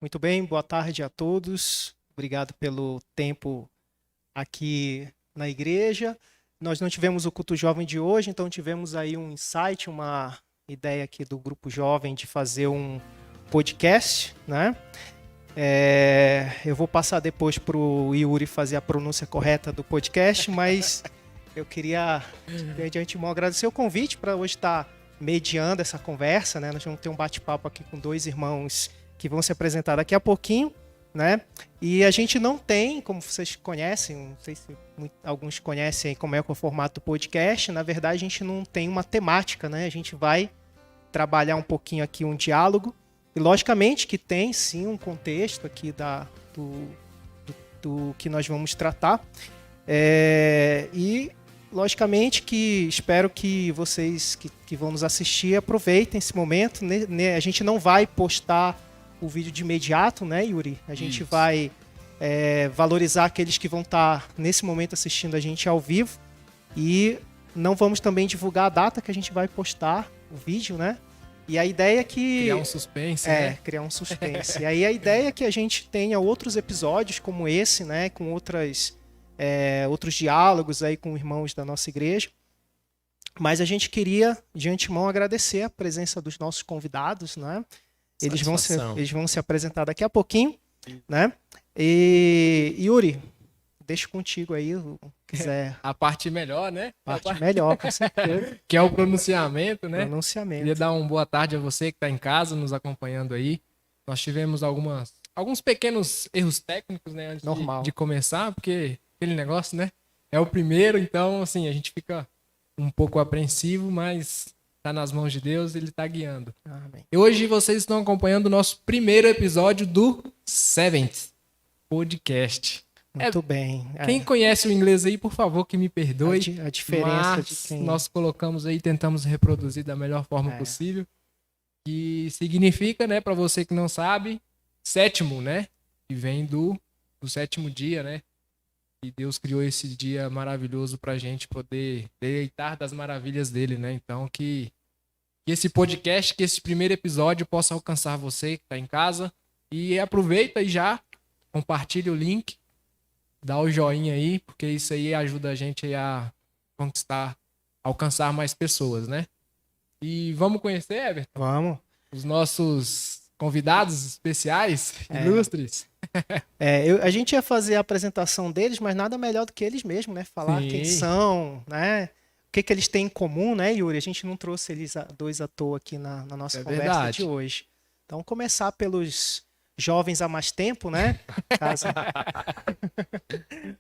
Muito bem, boa tarde a todos. Obrigado pelo tempo aqui na igreja. Nós não tivemos o culto jovem de hoje, então tivemos aí um insight, uma ideia aqui do grupo jovem de fazer um podcast, né? Eu vou passar depois para o Yuri fazer a pronúncia correta do podcast, mas eu queria, de antemão, agradecer o convite para hoje estar mediando essa conversa, né? Nós vamos ter um bate-papo aqui com dois irmãos que vão se apresentar daqui a pouquinho, né? E a gente não tem, como vocês conhecem, não sei se alguns conhecem como é o formato do podcast, na verdade a gente não tem uma temática, né? A gente vai trabalhar um pouquinho aqui um diálogo, e logicamente que tem sim um contexto aqui do que nós vamos tratar, e logicamente que espero que vocês que vão nos assistir aproveitem esse momento, né? A gente não vai postar o vídeo de imediato, né, Yuri? A gente vai valorizar aqueles que vão estar nesse momento assistindo a gente ao vivo, e não vamos também divulgar a data que a gente vai postar o vídeo, né? E a ideia é que... Criar um suspense, né? Criar um suspense. E aí a ideia é que a gente tenha outros episódios como esse, né? Com outros diálogos aí com irmãos da nossa igreja. Mas a gente queria, de antemão, agradecer a presença dos nossos convidados, né? Eles vão se apresentar daqui a pouquinho, né? E Yuri, deixa contigo aí, quiser. A parte melhor, né? Melhor, com certeza. Que é o pronunciamento, né? Pronunciamento. Queria dar uma boa tarde a você que está em casa, nos acompanhando aí. Nós tivemos alguns pequenos erros técnicos, né? Antes de começar, porque aquele negócio, né? É o primeiro, então, assim, a gente fica um pouco apreensivo, mas tá nas mãos de Deus, Ele tá guiando. Amém. E hoje vocês estão acompanhando o nosso primeiro episódio do Seventh Podcast. Muito bem. Quem conhece o inglês aí, por favor, que me perdoe. A diferença mas de quem... nós colocamos aí, tentamos reproduzir da melhor forma possível. Que significa, né, para você que não sabe, sétimo, né? Que vem do sétimo dia, né? E Deus criou esse dia maravilhoso pra gente poder deleitar das maravilhas dele, né? Então que esse podcast, que esse primeiro episódio possa alcançar você que tá em casa. E aproveita e já compartilha o link, dá o joinha aí, porque isso aí ajuda a gente a alcançar mais pessoas, né? E vamos conhecer, Everton? Vamos. Os nossos convidados especiais, ilustres. A gente ia fazer a apresentação deles, mas nada melhor do que eles mesmos, né? Falar quem são, né? O que eles têm em comum, né, Yuri? A gente não trouxe eles dois à toa aqui na nossa conversa de hoje. Então, começar pelos jovens há mais tempo, né?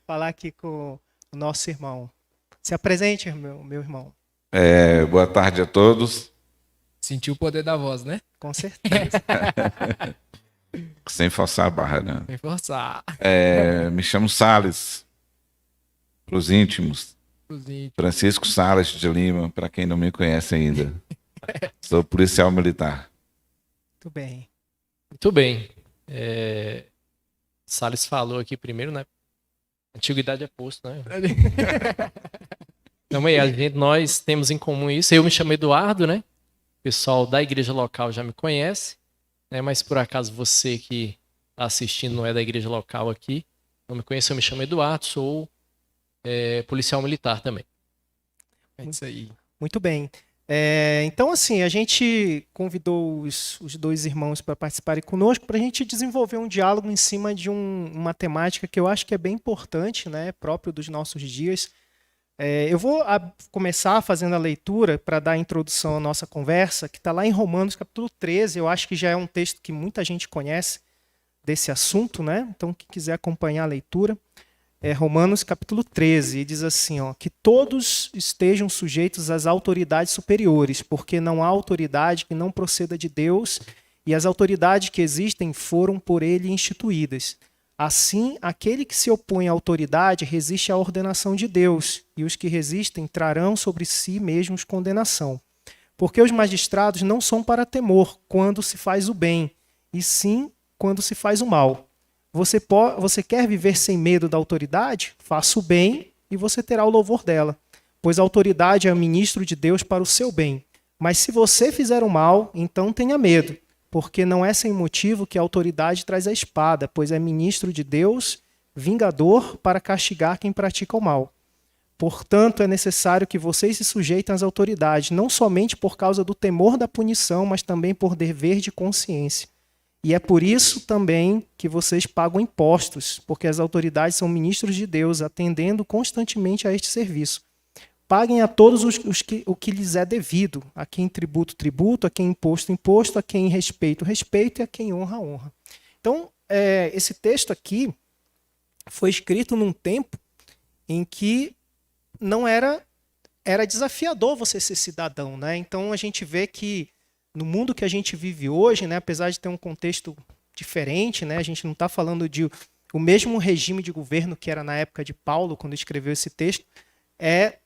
Falar aqui com o nosso irmão. Se apresente, meu irmão. Boa tarde a todos. Sentiu o poder da voz, né? Com certeza. Sem forçar a barra, né? Sem forçar. Me chamo Salles, para os íntimos. Francisco Salles de Lima, para quem não me conhece ainda. Sou policial militar. Muito bem. Muito bem. Salles falou aqui primeiro, né? Antiguidade é posto, né? Não, nós temos em comum isso. Eu me chamo Eduardo, né? O pessoal da igreja local já me conhece, né? Mas por acaso você que está assistindo não é da igreja local aqui, não me conhece, eu me chamo Eduardo, sou policial militar também. É isso aí. Muito bem. Então, assim, a gente convidou os dois irmãos para participarem conosco para a gente desenvolver um diálogo em cima de uma temática que eu acho que é bem importante, né, próprio dos nossos dias. Eu vou começar fazendo a leitura para dar a introdução à nossa conversa, que está lá em Romanos, capítulo 13. Eu acho que já é um texto que muita gente conhece desse assunto, né? Então, quem quiser acompanhar a leitura, Romanos, capítulo 13, e diz assim, que todos estejam sujeitos às autoridades superiores, porque não há autoridade que não proceda de Deus, e as autoridades que existem foram por ele instituídas. Assim, aquele que se opõe à autoridade resiste à ordenação de Deus, e os que resistem trarão sobre si mesmos condenação. Porque os magistrados não são para temor quando se faz o bem, e sim quando se faz o mal. Você quer viver sem medo da autoridade? Faça o bem e você terá o louvor dela, pois a autoridade é o ministro de Deus para o seu bem. Mas se você fizer o mal, então tenha medo, porque não é sem motivo que a autoridade traz a espada, pois é ministro de Deus, vingador para castigar quem pratica o mal. Portanto, é necessário que vocês se sujeitem às autoridades, não somente por causa do temor da punição, mas também por dever de consciência. E é por isso também que vocês pagam impostos, porque as autoridades são ministros de Deus, atendendo constantemente a este serviço. Paguem a todos o que lhes é devido, a quem tributo, tributo, a quem imposto, imposto, a quem respeito, respeito e a quem honra, honra. Então, esse texto aqui foi escrito num tempo em que não era desafiador você ser cidadão, né? Então a gente vê que no mundo que a gente vive hoje, né, apesar de ter um contexto diferente, né, a gente não está falando de o mesmo regime de governo que era na época de Paulo, quando escreveu esse texto,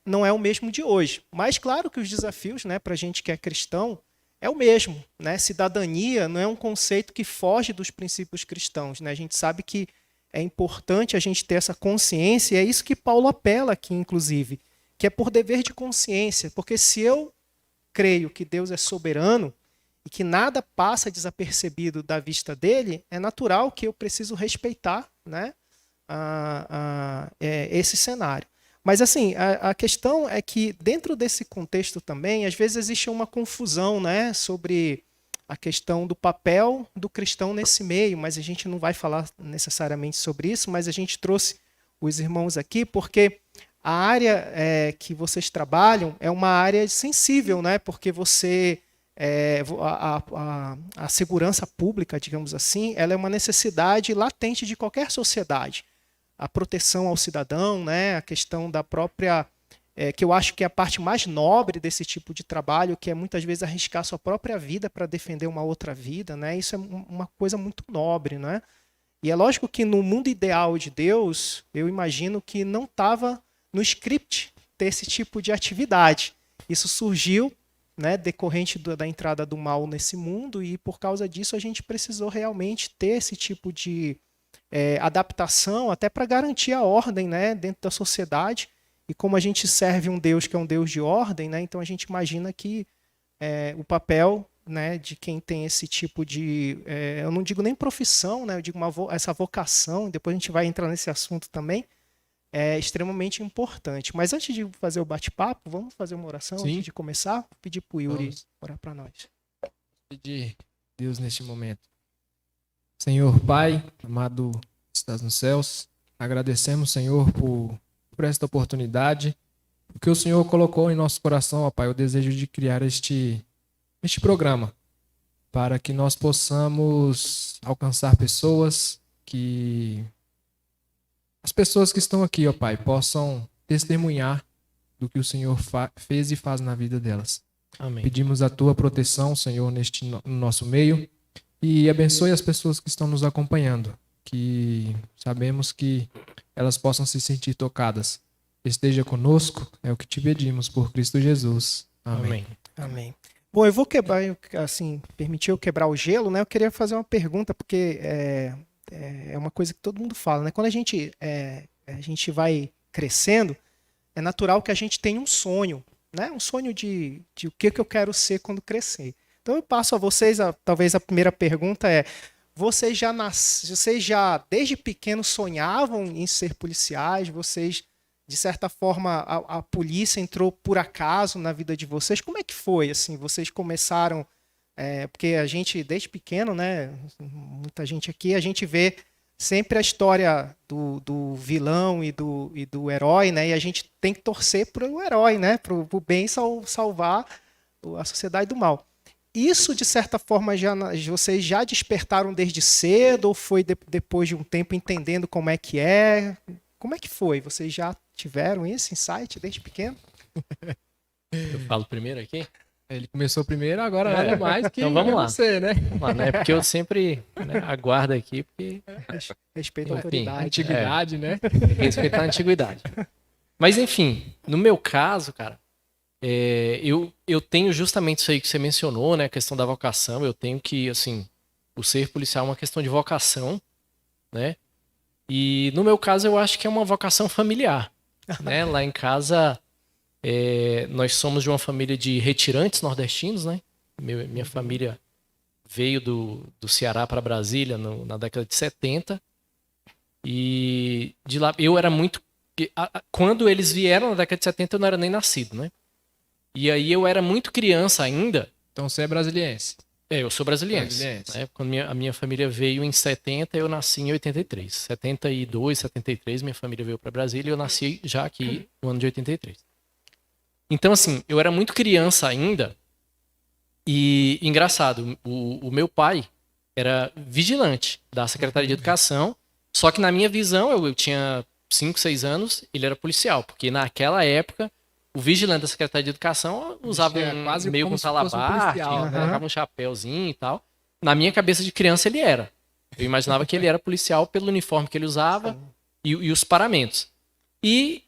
não é o mesmo de hoje. Mas claro que os desafios, né, para a gente que é cristão é o mesmo, né? Cidadania não é um conceito que foge dos princípios cristãos, né? A gente sabe que é importante a gente ter essa consciência, e é isso que Paulo apela aqui, inclusive, que é por dever de consciência, porque se eu creio que Deus é soberano e que nada passa desapercebido da vista dele, é natural que eu preciso respeitar, né, esse cenário. Mas assim, a questão é que dentro desse contexto também, às vezes existe uma confusão, né, sobre a questão do papel do cristão nesse meio, mas a gente não vai falar necessariamente sobre isso, mas a gente trouxe os irmãos aqui porque a área que vocês trabalham é uma área sensível, né? Porque você a segurança pública, digamos assim, ela é uma necessidade latente de qualquer sociedade. A proteção ao cidadão, né? A questão da própria que eu acho que é a parte mais nobre desse tipo de trabalho, que é muitas vezes arriscar sua própria vida para defender uma outra vida, né? Isso é uma coisa muito nobre, né? E é lógico que no mundo ideal de Deus, eu imagino que não estava no script ter esse tipo de atividade. Isso surgiu, né, decorrente da entrada do mal nesse mundo, e por causa disso a gente precisou realmente ter esse tipo de adaptação até para garantir a ordem, né, dentro da sociedade. E como a gente serve um Deus que é um Deus de ordem, né, então a gente imagina que o papel, né, de quem tem esse tipo de... eu não digo nem profissão, né, eu digo essa vocação, depois a gente vai entrar nesse assunto também, é extremamente importante. Mas antes de fazer o bate-papo, vamos fazer uma oração. Sim. Antes de começar? Vou pedir para o Yuri orar para nós. Pedir Deus neste momento. Senhor Pai, amado que estás nos céus, agradecemos, Senhor, por esta oportunidade, porque o Senhor colocou em nosso coração, ó Pai, o desejo de criar este programa, para que nós possamos alcançar pessoas, que as pessoas que estão aqui, ó Pai, possam testemunhar do que o Senhor fez e faz na vida delas. Amém. Pedimos a Tua proteção, Senhor, no nosso meio, e abençoe as pessoas que estão nos acompanhando, que sabemos que elas possam se sentir tocadas. Esteja conosco, é o que te pedimos por Cristo Jesus. Amém. Amém. Bom, eu vou quebrar, assim, permitir eu quebrar o gelo, né? Eu queria fazer uma pergunta, porque é uma coisa que todo mundo fala, né? Quando a gente vai crescendo, é natural que a gente tenha um sonho, né? Um sonho de o que eu quero ser quando crescer. Então eu passo a vocês, talvez a primeira pergunta é: vocês já desde pequenos sonhavam em ser policiais? Vocês, de certa forma, a polícia entrou por acaso na vida de vocês? Como é que foi? Assim, vocês começaram... porque a gente, desde pequeno, né, muita gente aqui, a gente vê sempre a história do vilão e do herói, né, e a gente tem que torcer para o herói, né, para o bem salvar a sociedade do mal. Isso, de certa forma, vocês já despertaram desde cedo, ou foi depois de um tempo entendendo como é que é? Como é que foi? Vocês já tiveram esse insight desde pequeno? Eu falo primeiro aqui? Ele começou primeiro, agora nada mais que então vamos lá. você, né? Vamos lá, né? Porque eu sempre aguardo aqui, porque... Respeito à Enfim, autoridade. Antiguidade, né? Respeitar a antiguidade. Mas, enfim, no meu caso, cara, eu tenho justamente isso aí que você mencionou, né? A questão da vocação. Eu tenho que, assim, o ser policial é uma questão de vocação, né? E no meu caso eu acho que é uma vocação familiar, né? Lá em casa nós somos de uma família de retirantes nordestinos, né? Minha família veio do Ceará para Brasília na década de 70. E de lá, eu era muito... Quando eles vieram na década de 70, eu não era nem nascido, né? E aí eu era muito criança ainda. Então você é brasiliense. Eu sou brasiliense. Né? Quando a minha família veio em 70, eu nasci em 83. 72, 73, minha família veio para Brasília e eu nasci já aqui no ano de 83. Então, assim, eu era muito criança ainda. E, engraçado, o meu pai era vigilante da Secretaria de Educação, só que na minha visão, eu tinha 5, 6 anos, ele era policial, porque naquela época o vigilante da Secretaria de Educação usava quase meio com talabarte, policial, né? colocava um chapéuzinho e tal. Na minha cabeça de criança ele era. Eu imaginava que ele era policial pelo uniforme que ele usava e os paramentos. E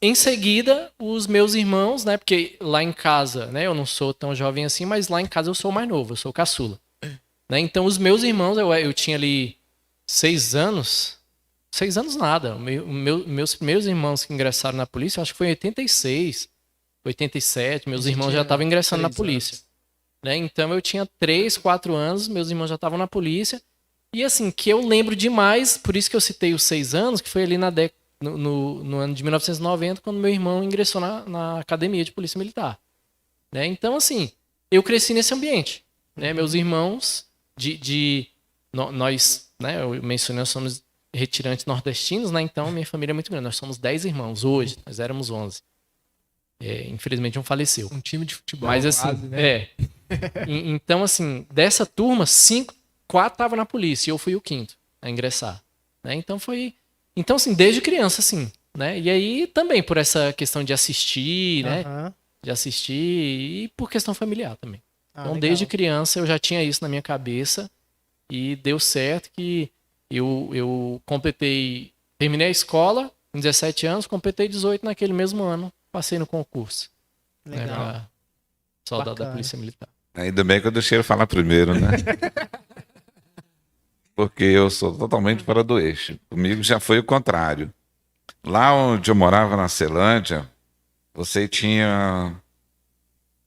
em seguida, os meus irmãos, né? Porque lá em casa, né? Eu não sou tão jovem assim, mas lá em casa eu sou o mais novo, eu sou o caçula. Né? Então os meus irmãos, eu tinha ali 6 anos. 6 anos nada. Meus primeiros irmãos que ingressaram na polícia, eu acho que foi em 86, 87. Meus irmãos já estavam ingressando na polícia. Né? Então eu tinha 3, 4 anos, meus irmãos já estavam na polícia. E assim, que eu lembro demais, por isso que eu citei os 6 anos, que foi ali no ano de 1990, quando meu irmão ingressou na academia de polícia militar. Né? Então, assim, eu cresci nesse ambiente. Né? Meus irmãos, nós, né, eu mencionei, nós somos retirantes nordestinos, né? Então minha família é muito grande. Nós somos 10 irmãos hoje, nós éramos 11. Infelizmente um faleceu. Um time de futebol. Mas assim, quase, né? Então, assim, dessa turma, 4 estavam na polícia e eu fui o 5º a ingressar. Né? Então foi... Então, assim, desde criança, assim, né? E aí também por essa questão de assistir, né? De assistir e por questão familiar também. Então, legal. desde criança eu já tinha isso na minha cabeça e deu certo que eu terminei a escola em 17 anos, completei 18 naquele mesmo ano, passei no concurso. Legal. Né, pra soldado Bacana. da Polícia Militar. Ainda bem que eu deixei ele falar primeiro, né? Porque eu sou totalmente fora do eixo. Comigo já foi o contrário. Lá onde eu morava, na Celândia, você tinha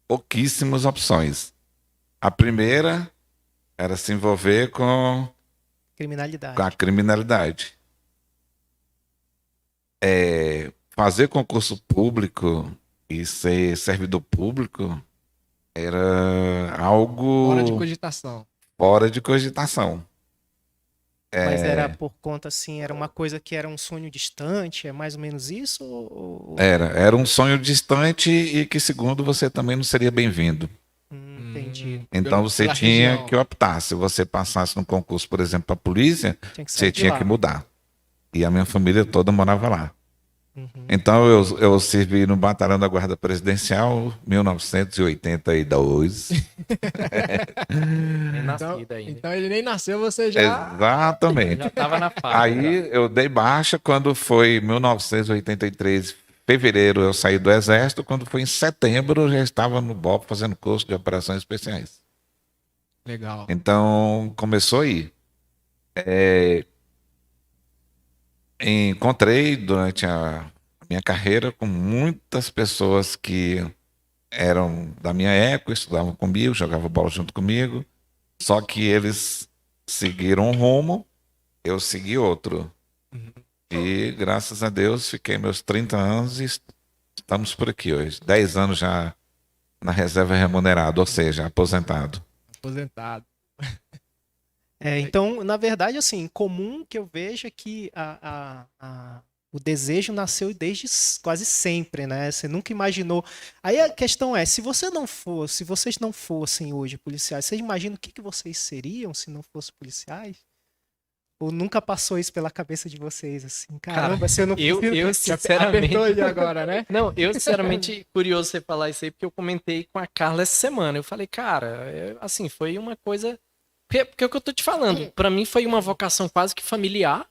pouquíssimas opções. A primeira era se envolver com a criminalidade. Fazer concurso público e ser servidor público era algo Hora de cogitação. fora de cogitação. Mas era por conta, assim, era uma coisa que era um sonho distante, é mais ou menos isso? Era um sonho distante e que, segundo, você também não seria bem-vindo. Entendi. Então você Pela tinha região. que optar. Se você passasse no concurso, por exemplo, para a polícia, você tinha que mudar. E a minha família toda morava lá. Então eu servi no Batalhão da Guarda Presidencial 1982. Nem nascido ainda. Então ele nem nasceu, você já... Exatamente. Já estava na fase. Aí eu dei baixa quando foi 1983, fevereiro eu saí do Exército, quando foi em setembro eu já estava no BOP fazendo curso de operações especiais. Legal. Então começou aí. Encontrei durante a minha carreira com muitas pessoas que eram da minha época, estudavam comigo, jogavam bola junto comigo, só que eles seguiram um rumo, eu segui outro. E graças a Deus fiquei meus 30 anos e estamos por aqui hoje. 10 anos já na reserva remunerada, ou seja, aposentado. Aposentado. Então, na verdade, assim, comum que eu vejo é que o desejo nasceu desde quase sempre, né? Você nunca imaginou. Aí a questão é, se vocês não fossem hoje policiais, vocês imaginam o que vocês seriam se não fossem policiais? Ou nunca passou isso pela cabeça de vocês, assim? Caramba, se eu não eu sinceramente... Apertou ele agora, né? Não, eu sinceramente, curioso você falar isso aí, porque eu comentei com a Carla essa semana. Eu falei, cara, assim, foi uma coisa... Porque é o que eu tô te falando, pra mim foi uma vocação quase que familiar,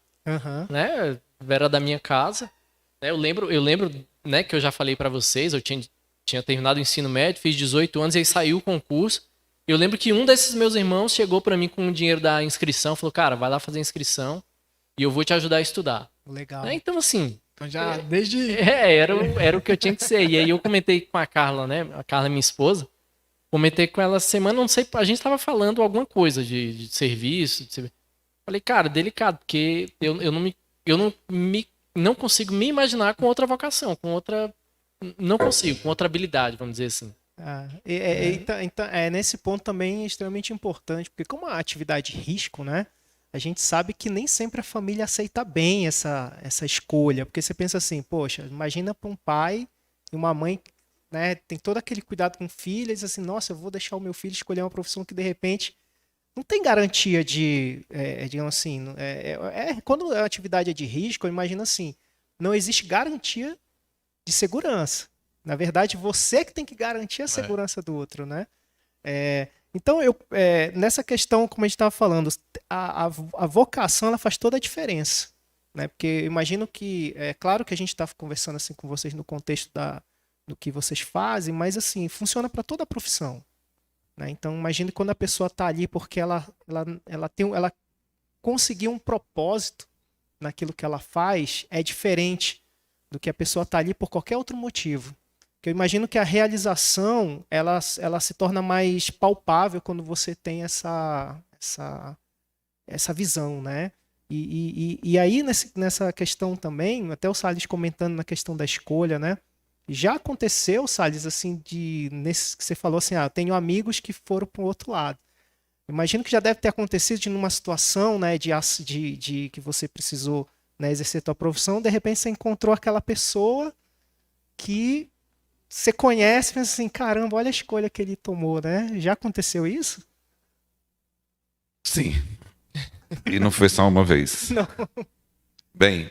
né? Era da minha casa. Né? Eu lembro, né, que eu já falei pra vocês, eu tinha terminado o ensino médio, fiz 18 anos e aí saiu o concurso. Eu lembro que um desses meus irmãos chegou pra mim com o dinheiro da inscrição, falou, cara, vai lá fazer a inscrição e eu vou te ajudar a estudar. Legal. Né? Então, assim... Então já desde... Era o que eu tinha que ser. E aí eu comentei com a Carla, né? A Carla é minha esposa. comentei com ela essa semana, não sei, a gente estava falando alguma coisa de serviço. Falei, cara, delicado, porque eu não consigo me imaginar com outra vocação, não consigo, com outra habilidade, vamos dizer assim. Então, nesse ponto também é extremamente importante, porque como a atividade de risco, né? A gente sabe que nem sempre a família aceita bem essa escolha, porque você pensa assim, poxa, imagina para um pai e uma mãe, né, tem todo aquele cuidado com o filho, e diz assim, nossa, eu vou deixar o meu filho escolher uma profissão que de repente não tem garantia de, digamos assim, quando a atividade é de risco, eu imagino assim, não existe garantia de segurança. Na verdade, você que tem que garantir a segurança do outro, né? Então, nessa questão, como a gente estava falando, a vocação ela faz toda a diferença, né? Porque eu imagino que, é claro que a gente está conversando assim com vocês no contexto do que vocês fazem, mas assim, funciona para toda a profissão, né? Então, imagine quando a pessoa está ali porque ela conseguiu um propósito naquilo que ela faz, é diferente do que a pessoa está ali por qualquer outro motivo. Porque eu imagino que a realização ela se torna mais palpável quando você tem essa visão, né? E aí, nessa questão também, até o Salles comentando na questão da escolha, né? Já aconteceu, Salles, assim, nesse que você falou assim, eu tenho amigos que foram para o outro lado. Imagino que já deve ter acontecido de numa situação, né, de que você precisou, né, exercer a tua profissão, de repente você encontrou aquela pessoa que você conhece e pensa assim, caramba, olha a escolha que ele tomou, né? Já aconteceu isso? Sim. E não foi só uma vez. Não. Bem,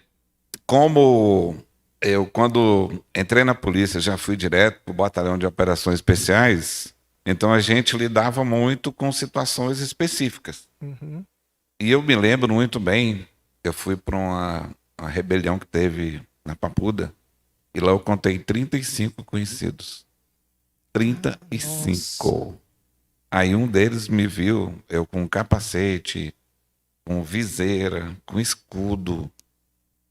como eu, quando entrei na polícia, já fui direto para o batalhão de operações especiais, então a gente lidava muito com situações específicas. Uhum. E eu me lembro muito bem, eu fui para uma rebelião que teve na Papuda, e lá eu contei 35 conhecidos. 35. Nossa. Aí um deles me viu, eu com capacete, com viseira, com escudo,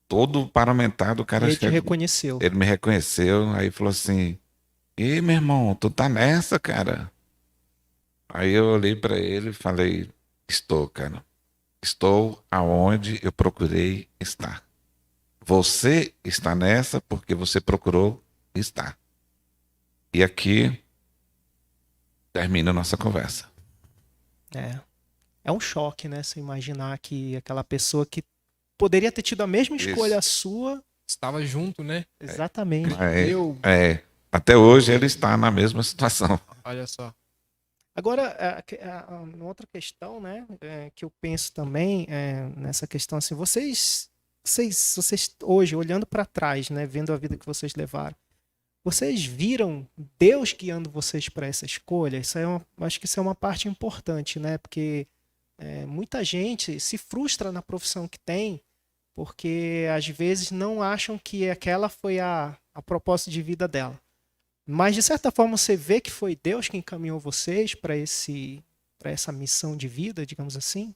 todo paramentado, o cara Ele te chegou. reconheceu. Ele me reconheceu, aí falou assim, ei, meu irmão, tu tá nessa, cara? Aí eu olhei para ele e falei, estou, cara. Estou aonde eu procurei estar. Você está nessa porque você procurou estar. E aqui termina a nossa conversa. É um choque, né? Você imaginar que aquela pessoa que poderia ter tido a mesma escolha sua. Estava junto, né? Exatamente. Até hoje ele está na mesma situação. Olha só. Agora, uma outra questão, né, que eu penso também nessa questão assim, vocês hoje olhando para trás, né, vendo a vida que vocês levaram, vocês viram Deus guiando vocês para essa escolha? Acho que isso é uma parte importante, né, porque muita gente se frustra na profissão que tem, porque às vezes não acham que aquela foi a propósito de vida dela. Mas, de certa forma, você vê que foi Deus que encaminhou vocês para essa missão de vida, digamos assim?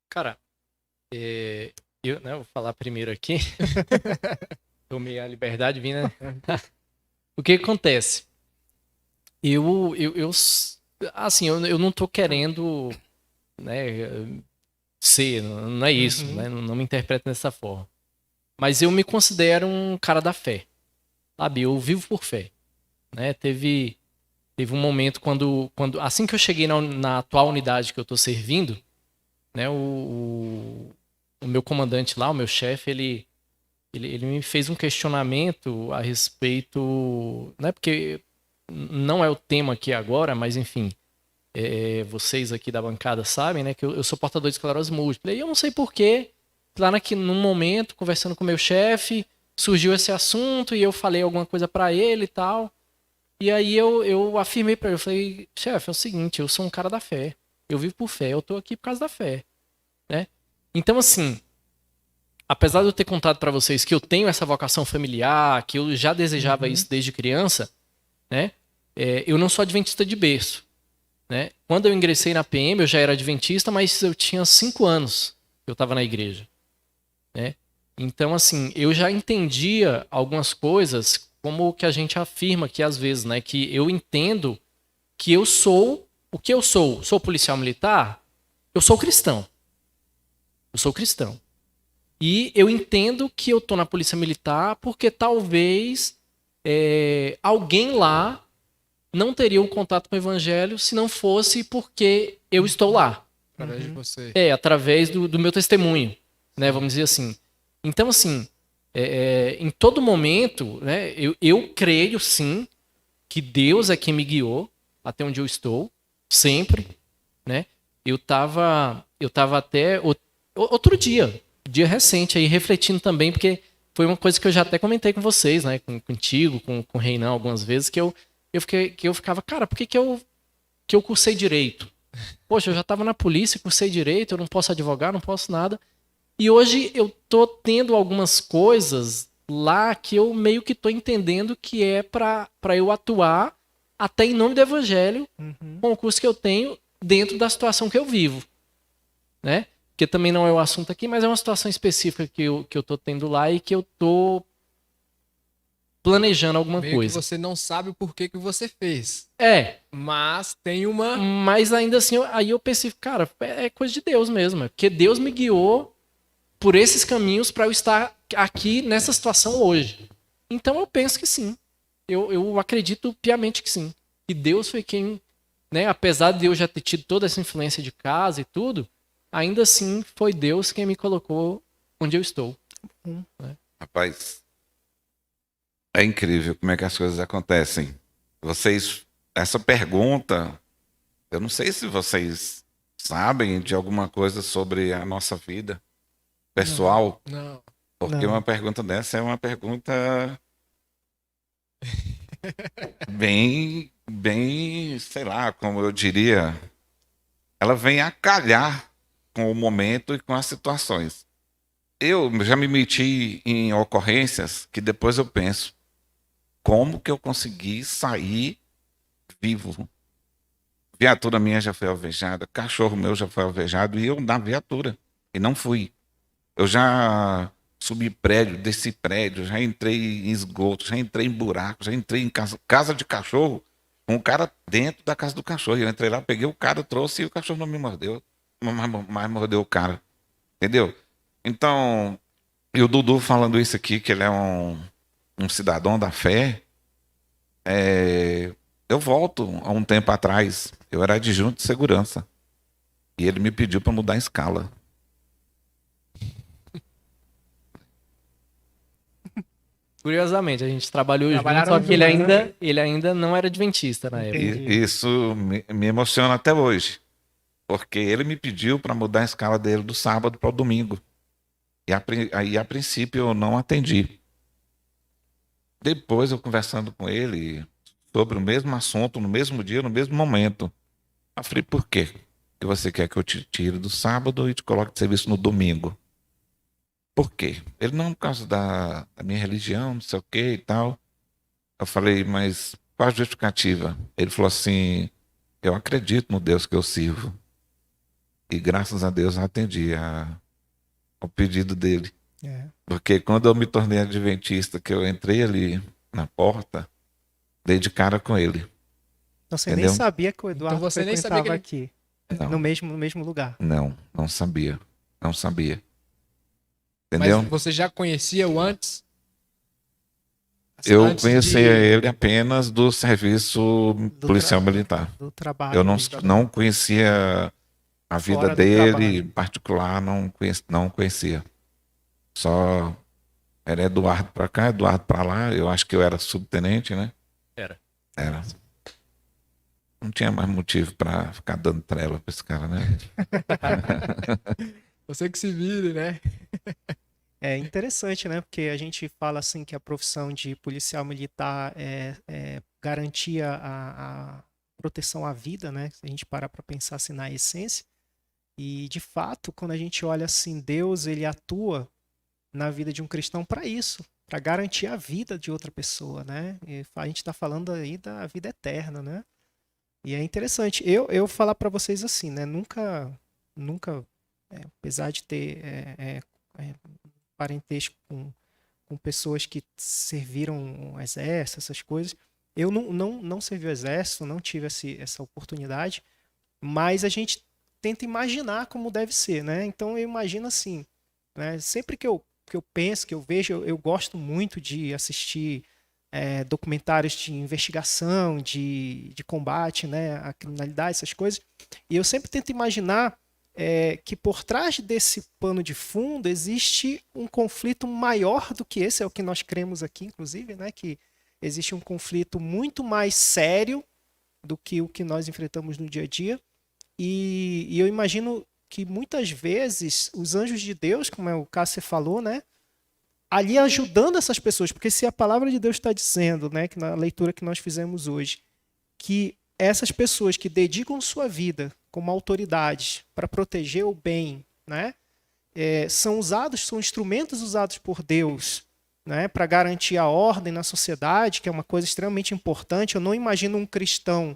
Cara, eu vou falar primeiro aqui. Tomei a liberdade, vim, né? O que acontece? Assim, eu não tô querendo, né, ser, não é isso, né? Não me interpreto dessa forma. Mas eu me considero um cara da fé. Sabe, eu vivo por fé, né? Teve um momento quando assim que eu cheguei na atual unidade que eu estou servindo, né? O meu comandante lá, o meu chefe, ele me fez um questionamento a respeito, né? Porque não é o tema aqui agora, mas enfim, vocês aqui da bancada sabem, né? Que eu sou portador de esclerose múltipla. E eu não sei porquê, lá num momento, conversando com o meu chefe, surgiu esse assunto e eu falei alguma coisa pra ele e tal. E aí eu afirmei pra ele, eu falei, chefe, é o seguinte, eu sou um cara da fé. Eu vivo por fé, eu tô aqui por causa da fé, né? Então, assim, apesar de eu ter contado pra vocês que eu tenho essa vocação familiar, que eu já desejava isso desde criança, né? Eu não sou adventista de berço, né? Quando eu ingressei na PM, eu já era adventista, mas eu tinha 5 anos que eu tava na igreja, né? Então, assim, eu já entendia algumas coisas como que a gente afirma aqui às vezes, né? Que eu entendo que eu sou o que eu sou. Sou policial militar? Eu sou cristão. Eu sou cristão. E eu entendo que eu tô na polícia militar porque talvez alguém lá não teria um contato com o evangelho se não fosse porque eu estou lá. Através de você. Através do meu testemunho, né? Vamos dizer assim. Então, assim, em todo momento, né, eu creio, sim, que Deus é quem me guiou até onde eu estou, sempre, né? Eu tava até outro dia recente aí, refletindo também, porque foi uma coisa que eu já até comentei com vocês, né? Contigo, com o Reinão algumas vezes, que eu ficava, cara, por que eu cursei direito? Poxa, eu já estava na polícia, cursei direito, eu não posso advogar, não posso nada. E hoje eu tô tendo algumas coisas lá que eu meio que tô entendendo que é para eu atuar até em nome do evangelho, com o curso que eu tenho dentro da situação que eu vivo, né? Que também não é o assunto aqui, mas é uma situação específica que eu tô tendo lá e que eu tô planejando alguma Meio coisa. que você não sabe o porquê que você fez. Mas tem uma... Mas ainda assim, aí eu pensei, cara, é coisa de Deus mesmo. Porque Deus me guiou por esses caminhos para eu estar aqui nessa situação hoje. Então eu penso que sim. Eu acredito piamente que sim. Que Deus foi quem, né, apesar de eu já ter tido toda essa influência de casa e tudo, ainda assim foi Deus quem me colocou onde eu estou. Né? Rapaz, é incrível como é que as coisas acontecem. Essa pergunta, eu não sei se vocês sabem de alguma coisa sobre a nossa vida pessoal, Não. porque Não. uma pergunta dessa é uma pergunta bem, sei lá, como eu diria, ela vem a calhar com o momento e com as situações. Eu já me meti em ocorrências que depois eu penso, como que eu consegui sair vivo? Viatura minha já foi alvejada, cachorro meu já foi alvejado e eu na viatura. E não fui. Eu já subi prédio, desci prédio, já entrei em esgoto, já entrei em buraco, já entrei em casa de cachorro, com o cara dentro da casa do cachorro. Eu entrei lá, peguei o cara, trouxe e o cachorro não me mordeu. Mas mordeu o cara. Entendeu? Então, e o Dudu falando isso aqui, que ele é um cidadão da fé, eu volto a um tempo atrás, eu era adjunto de segurança. E ele me pediu para mudar a escala. Curiosamente, a gente trabalhou junto, Trabalharam só que juntos, ele ainda não era adventista na época. Entendi. E isso me emociona até hoje. Porque ele me pediu para mudar a escala dele do sábado para o domingo. E aí, a princípio, eu não atendi. Depois, eu conversando com ele sobre o mesmo assunto, no mesmo dia, no mesmo momento. Eu falei, por quê que você quer que eu te tire do sábado e te coloque de serviço no domingo? Por quê? Ele, não, por causa da minha religião, não sei o quê e tal. Eu falei, mas qual a justificativa? Ele falou assim, eu acredito no Deus que eu sirvo. E graças a Deus eu atendi ao pedido dele. É. Porque quando eu me tornei adventista, que eu entrei ali na porta, dei de cara com ele. Então você Entendeu? nem sabia que o Eduardo Então você nem sabia frequentava que aqui, Não, no mesmo lugar. não sabia. Não sabia. Entendeu? Mas você já conhecia o antes? Eu Antes conhecia de- ele apenas do serviço policial militar. Do trabalho. Eu não, mesmo. não conhecia a vida Fora do dele, trabalho. em particular, não conhecia. Só era Eduardo pra cá, Eduardo pra lá. Eu acho que eu era subtenente, né? Era. Era. Não tinha mais motivo pra ficar dando trela pra esse cara, né? Você que se vire, né? É interessante, né? Porque a gente fala assim que a profissão de policial militar garantia a proteção à vida, né? Se a gente parar para pensar assim na essência. E de fato, quando a gente olha assim, Deus ele atua na vida de um cristão para isso, para garantir a vida de outra pessoa, né? E a gente está falando aí da vida eterna, né? E é interessante. Eu falar para vocês assim, né? Nunca, apesar de ter parentesco com pessoas que serviram o exército, essas coisas. Eu não servi o exército, não tive essa oportunidade, mas a gente tenta imaginar como deve ser, né? Então eu imagino assim, né? Sempre que eu penso, que eu vejo, eu gosto muito de assistir documentários de investigação, de combate, né, à criminalidade, essas coisas. E eu sempre tento imaginar que por trás desse pano de fundo existe um conflito maior do que esse, é o que nós cremos aqui, inclusive, né, que existe um conflito muito mais sério do que o que nós enfrentamos no dia a dia. E eu imagino que muitas vezes os anjos de Deus, como é o caso que você falou, né, ali ajudando essas pessoas, porque se a palavra de Deus está dizendo, né, que na leitura que nós fizemos hoje, que essas pessoas que dedicam sua vida como autoridades para proteger o bem, né, são instrumentos usados por Deus, né, para garantir a ordem na sociedade, que é uma coisa extremamente importante. Eu não imagino um cristão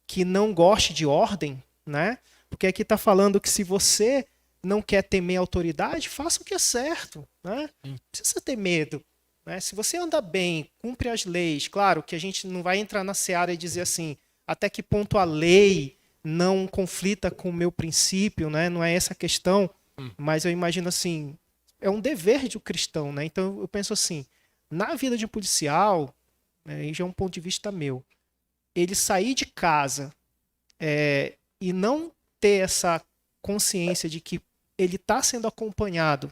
que não goste de ordem, né, porque aqui está falando que se você não quer temer a autoridade, faça o que é certo, né? Não precisa ter medo, né? Se você anda bem, cumpre as leis, claro que a gente não vai entrar na seara e dizer assim, até que ponto a lei não conflita com o meu princípio, né? Não é essa a questão, mas eu imagino assim, é um dever de um cristão, né? Então eu penso assim, na vida de um policial, né, e já é um ponto de vista meu, ele sair de casa e não ter essa consciência de que ele está sendo acompanhado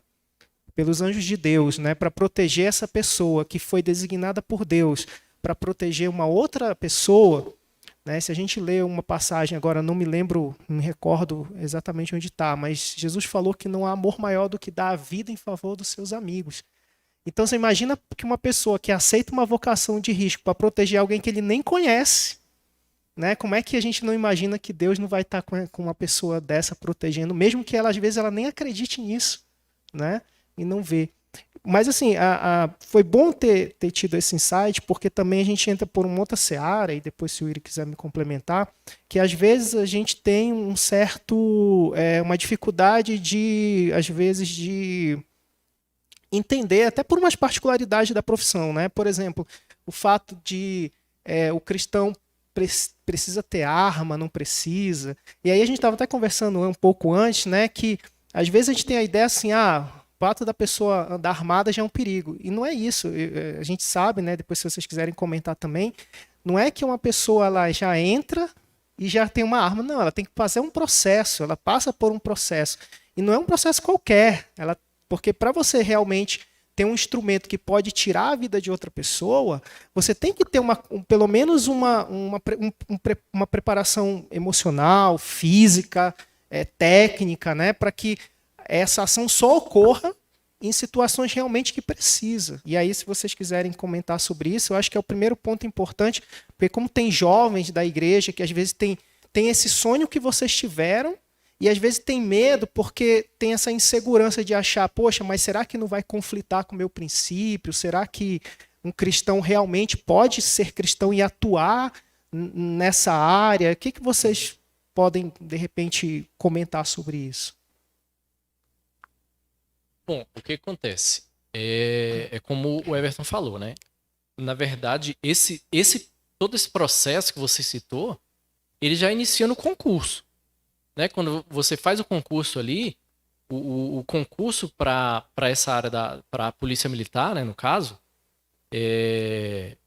pelos anjos de Deus, né, para proteger essa pessoa que foi designada por Deus para proteger uma outra pessoa, né? Se a gente lê uma passagem, agora não me recordo exatamente onde está, mas Jesus falou que não há amor maior do que dar a vida em favor dos seus amigos. Então você imagina que uma pessoa que aceita uma vocação de risco para proteger alguém que ele nem conhece, né? Como é que a gente não imagina que Deus não vai estar com uma pessoa dessa protegendo, mesmo que ela, às vezes, ela nem acredite nisso, né? E não vê. Mas, assim, foi bom ter tido esse insight, porque também a gente entra por uma outra seara, e depois, se o Iri quiser me complementar, que às vezes a gente tem uma dificuldade às vezes, de entender, até por umas particularidades da profissão, né? Por exemplo, o fato de o cristão precisa ter arma, não precisa. E aí a gente estava até conversando um pouco antes, né, que às vezes a gente tem a ideia assim, o fato da pessoa andar armada já é um perigo. E não é isso. A gente sabe, né, depois se vocês quiserem comentar também, não é que uma pessoa ela já entra e já tem uma arma. Não, ela tem que fazer um processo, ela passa por um processo. E não é um processo qualquer, porque para você realmente ter um instrumento que pode tirar a vida de outra pessoa, você tem que ter pelo menos uma preparação emocional, física, técnica, né, para que essa ação só ocorra em situações realmente que precisa. E aí, se vocês quiserem comentar sobre isso, eu acho que é o primeiro ponto importante, porque como tem jovens da igreja que às vezes tem esse sonho que vocês tiveram, e às vezes tem medo porque tem essa insegurança de achar, poxa, mas será que não vai conflitar com o meu princípio? Será que um cristão realmente pode ser cristão e atuar nessa área? O que vocês podem, de repente, comentar sobre isso? Bom, o que acontece? É como o Everton falou, né? Na verdade, todo esse processo que você citou, ele já inicia no concurso. Né? Quando você faz o concurso ali, o concurso para essa área para a polícia militar, né, no caso, ele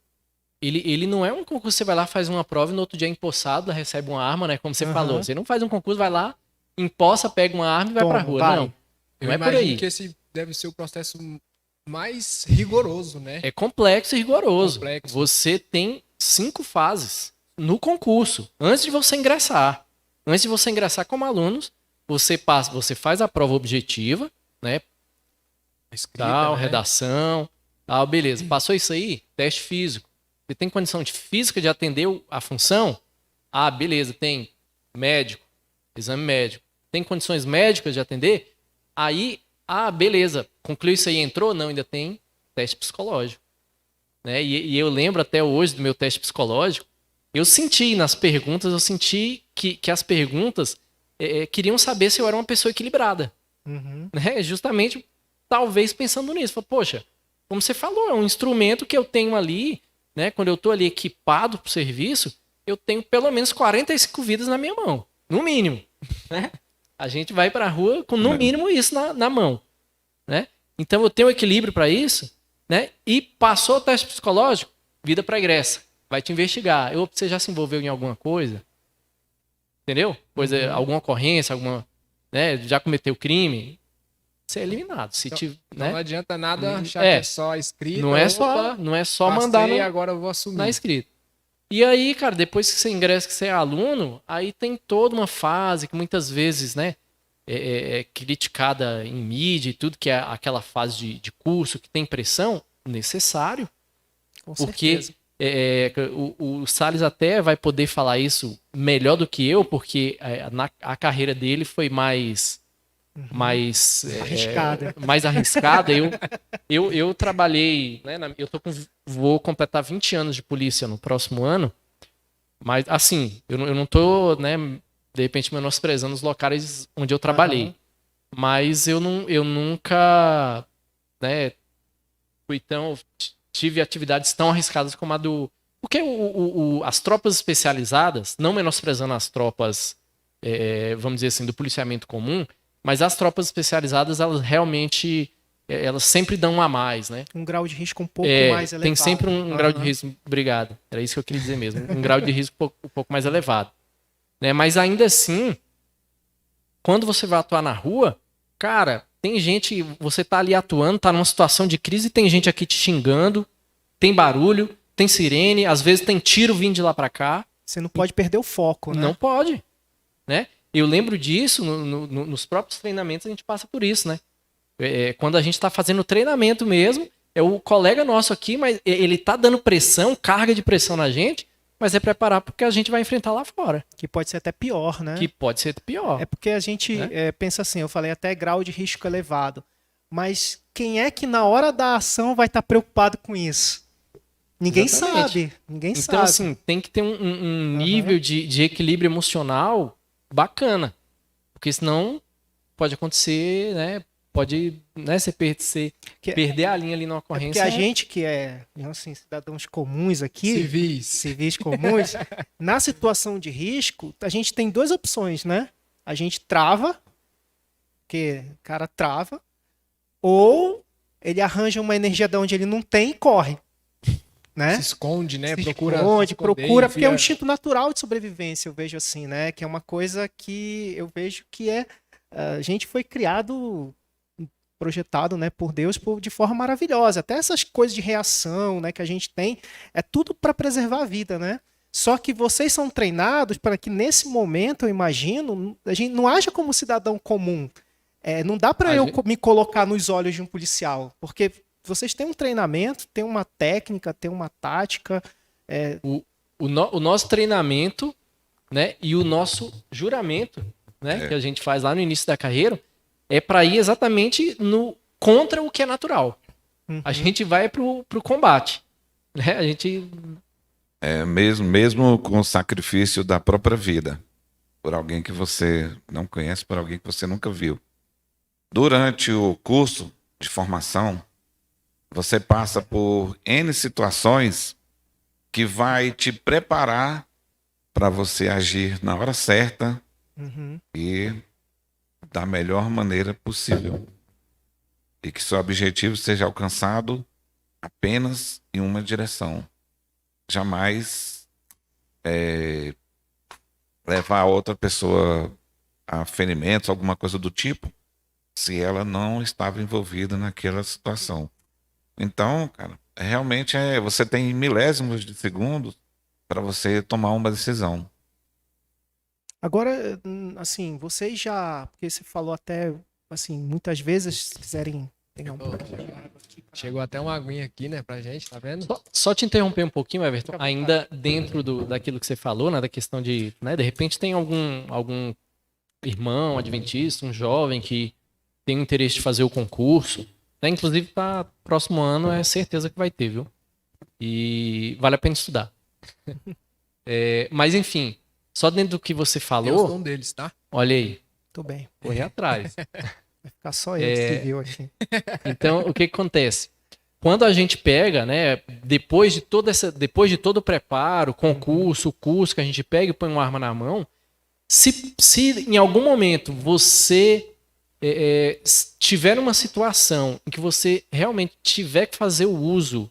não é um concurso que você vai lá, faz uma prova e no outro dia é empossado, recebe uma arma, né, como você falou. Você não faz um concurso, vai lá, empossa, pega uma arma e vai para a rua. Vai. Não, Eu é por aí. imagino que esse deve ser o processo mais rigoroso, né? É complexo e rigoroso. Complexo. Você tem 5 fases no concurso, antes de você ingressar. Antes de você ingressar como alunos, você faz a prova objetiva, né? Escrita, né? Redação, beleza. Passou isso aí? Teste físico. Você tem condição física de atender a função? Beleza, tem médico, exame médico. Tem condições médicas de atender? Aí, beleza, concluiu isso aí, entrou? Não, ainda tem teste psicológico. Né? E eu lembro até hoje do meu teste psicológico, eu senti nas perguntas, que as perguntas queriam saber se eu era uma pessoa equilibrada. Uhum. Né? Justamente, talvez pensando nisso. Poxa, como você falou, é um instrumento que eu tenho ali, né? Quando eu estou ali equipado para o serviço, eu tenho pelo menos 45 vidas na minha mão, no mínimo, né? A gente vai para a rua com no mínimo isso na mão, né? Então eu tenho equilíbrio para isso, né? E passou o teste psicológico, vida pregressa, vai te investigar. Você já se envolveu em alguma coisa? Entendeu? Alguma ocorrência, né? Já cometeu crime? Você é eliminado. Né? Não adianta nada achar que é só escrito. Não é só mandar agora eu vou assumir. Na escrita. E aí, cara, depois que você ingressa, que você é aluno, aí tem toda uma fase que muitas vezes, né, é criticada em mídia e tudo, que é aquela fase de curso que tem pressão, necessário. Com porque certeza. O Salles até vai poder falar isso melhor do que eu, porque a carreira dele foi mais arriscada. Mais arriscada. Eu trabalhei, né, vou completar 20 anos de polícia no próximo ano, mas assim, eu não tô, né, de repente menosprezando os locais onde eu trabalhei, mas eu nunca, né, tive atividades tão arriscadas como a do... Porque as tropas especializadas, não menosprezando as tropas, vamos dizer assim, do policiamento comum, mas as tropas especializadas, elas realmente, elas sempre dão a mais, né? Um grau de risco um pouco mais elevado. Tem sempre um grau de risco, obrigado, era isso que eu queria dizer mesmo, um grau de risco um pouco mais elevado. Né? Mas ainda assim, quando você vai atuar na rua, cara, tem gente, você tá ali atuando, tá numa situação de crise, tem gente aqui te xingando, tem barulho, tem sirene, às vezes tem tiro vindo de lá para cá. Você não pode perder o foco, né? Não pode, né? Eu lembro disso, nos próprios treinamentos a gente passa por isso, né? Quando a gente está fazendo treinamento mesmo, é o colega nosso aqui, mas ele tá dando pressão, carga de pressão na gente, mas é preparar porque a gente vai enfrentar lá fora. Que pode ser até pior, né? Que pode ser pior. É porque a gente pensa assim, eu falei até grau de risco elevado, mas quem é que na hora da ação vai estar preocupado com isso? Ninguém sabe. Ninguém sabe. Então, assim, tem que ter um nível de equilíbrio emocional bacana. Porque senão pode acontecer, né? Pode, né, você perder a linha ali na ocorrência. Porque a gente que assim, cidadãos comuns aqui, civis comuns, na situação de risco, a gente tem duas opções, né? A gente trava, porque o cara trava, ou ele arranja uma energia de onde ele não tem e corre. Né? Se esconde, né? Procura, porque é um instinto natural de sobrevivência, eu vejo assim, né? Que é uma coisa que eu vejo que a gente foi criado, projetado, né, por Deus de forma maravilhosa. Até essas coisas de reação, né, que a gente tem, é tudo para preservar a vida, né? Só que vocês são treinados para que nesse momento, eu imagino, a gente não haja como cidadão comum. Não dá para me colocar nos olhos de um policial, porque vocês têm um treinamento, têm uma técnica, têm uma tática. O nosso treinamento, né, e o nosso juramento, né, que a gente faz lá no início da carreira, é para ir exatamente contra o que é natural. A gente vai pro combate. Né? A gente... mesmo com o sacrifício da própria vida, por alguém que você não conhece, por alguém que você nunca viu. Durante o curso de formação, você passa por N situações que vai te preparar para você agir na hora certa e da melhor maneira possível. E que seu objetivo seja alcançado apenas em uma direção. Jamais levar a outra pessoa a ferimentos, alguma coisa do tipo, se ela não estava envolvida naquela situação. Então, cara, realmente você tem milésimos de segundos para você tomar uma decisão. Agora, assim, vocês porque você falou até, assim, muitas vezes, se quiserem pegar um pouco. Chegou até uma aguinha aqui, né, pra gente, tá vendo? Só te interromper um pouquinho, Everton, ainda dentro daquilo que você falou, né, da questão de, né, de repente tem algum irmão adventista, um jovem que tem o interesse de fazer o concurso, né, inclusive para próximo ano é certeza que vai ter, viu? E vale a pena estudar. Mas enfim, só dentro do que você falou... Eu sou um deles, tá? Olha aí. Tô bem. Correr atrás. Vai ficar só eu que viu aqui. Então, o que acontece? quando a gente pega, né, depois de todo o preparo, concurso, o curso que a gente pega e põe uma arma na mão, se em algum momento você tiver uma situação em que você realmente tiver que fazer o uso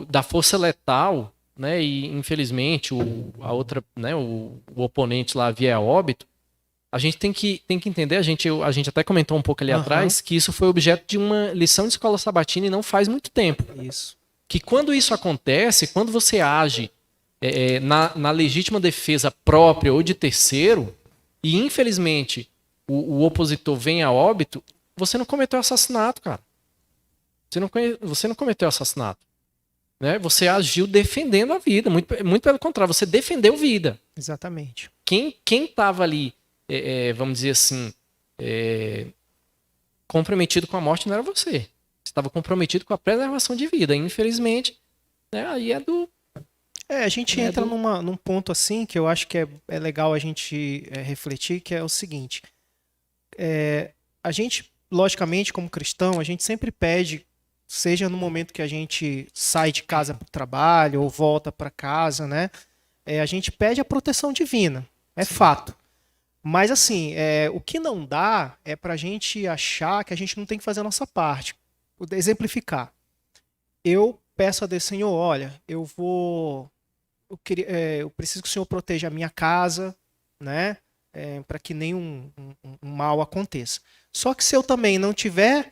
da força letal, né, e infelizmente a outra, né, o oponente lá vier a óbito, a gente tem que entender, a gente até comentou um pouco ali atrás, que isso foi objeto de uma lição de escola sabatina e não faz muito tempo. Isso. Que quando isso acontece, quando você age na legítima defesa própria ou de terceiro, e infelizmente o opositor vem a óbito, você não cometeu assassinato, cara. Você não cometeu assassinato. Né? Você agiu defendendo a vida, muito pelo contrário, você defendeu vida. Exatamente. Quem estava ali, vamos dizer assim, comprometido com a morte não era você. Você estava comprometido com a preservação de vida. Infelizmente, né, aí é do... A gente entra num ponto assim que eu acho que é legal a gente refletir, que é o seguinte. A gente, logicamente, como cristão, a gente sempre pede, seja no momento que a gente sai de casa para o trabalho ou volta para casa, né? A gente pede a proteção divina. É Sim. Fato. Mas, assim, o que não dá é para a gente achar que a gente não tem que fazer a nossa parte. Vou exemplificar. Eu peço a Deus, Senhor, olha, eu preciso que o Senhor proteja a minha casa, né? Para que nenhum um mal aconteça. Só que se eu também não tiver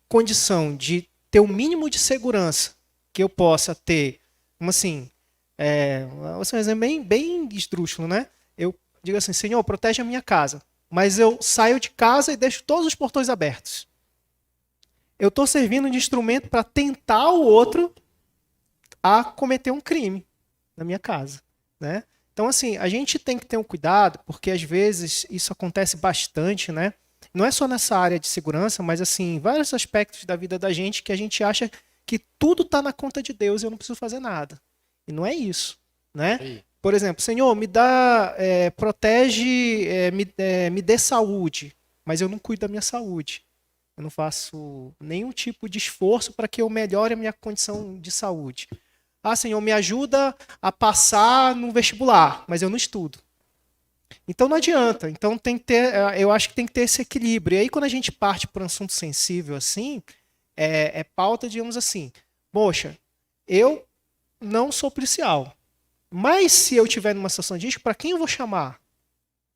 condição de ter o mínimo de segurança que eu possa ter, como assim, um exemplo bem esdrúxulo, né? Eu digo assim, Senhor, protege a minha casa, mas eu saio de casa e deixo todos os portões abertos. Eu estou servindo de instrumento para tentar o outro a cometer um crime na minha casa, né? Então, assim, a gente tem que ter um cuidado, porque às vezes isso acontece bastante, né? Não é só nessa área de segurança, mas assim, em vários aspectos da vida da gente que a gente acha que tudo está na conta de Deus e eu não preciso fazer nada. E não é isso, né? Sim. Por exemplo, Senhor, me dá, protege, me dê saúde, mas eu não cuido da minha saúde. Eu não faço nenhum tipo de esforço para que eu melhore a minha condição de saúde. Ah, Senhor, me ajuda a passar no vestibular, mas eu não estudo. Então não adianta. Então tem que ter, eu acho que tem que ter esse equilíbrio. E aí quando a gente parte para um assunto sensível assim, é pauta, digamos assim, poxa, eu não sou policial, mas se eu estiver numa situação de risco, para quem eu vou chamar?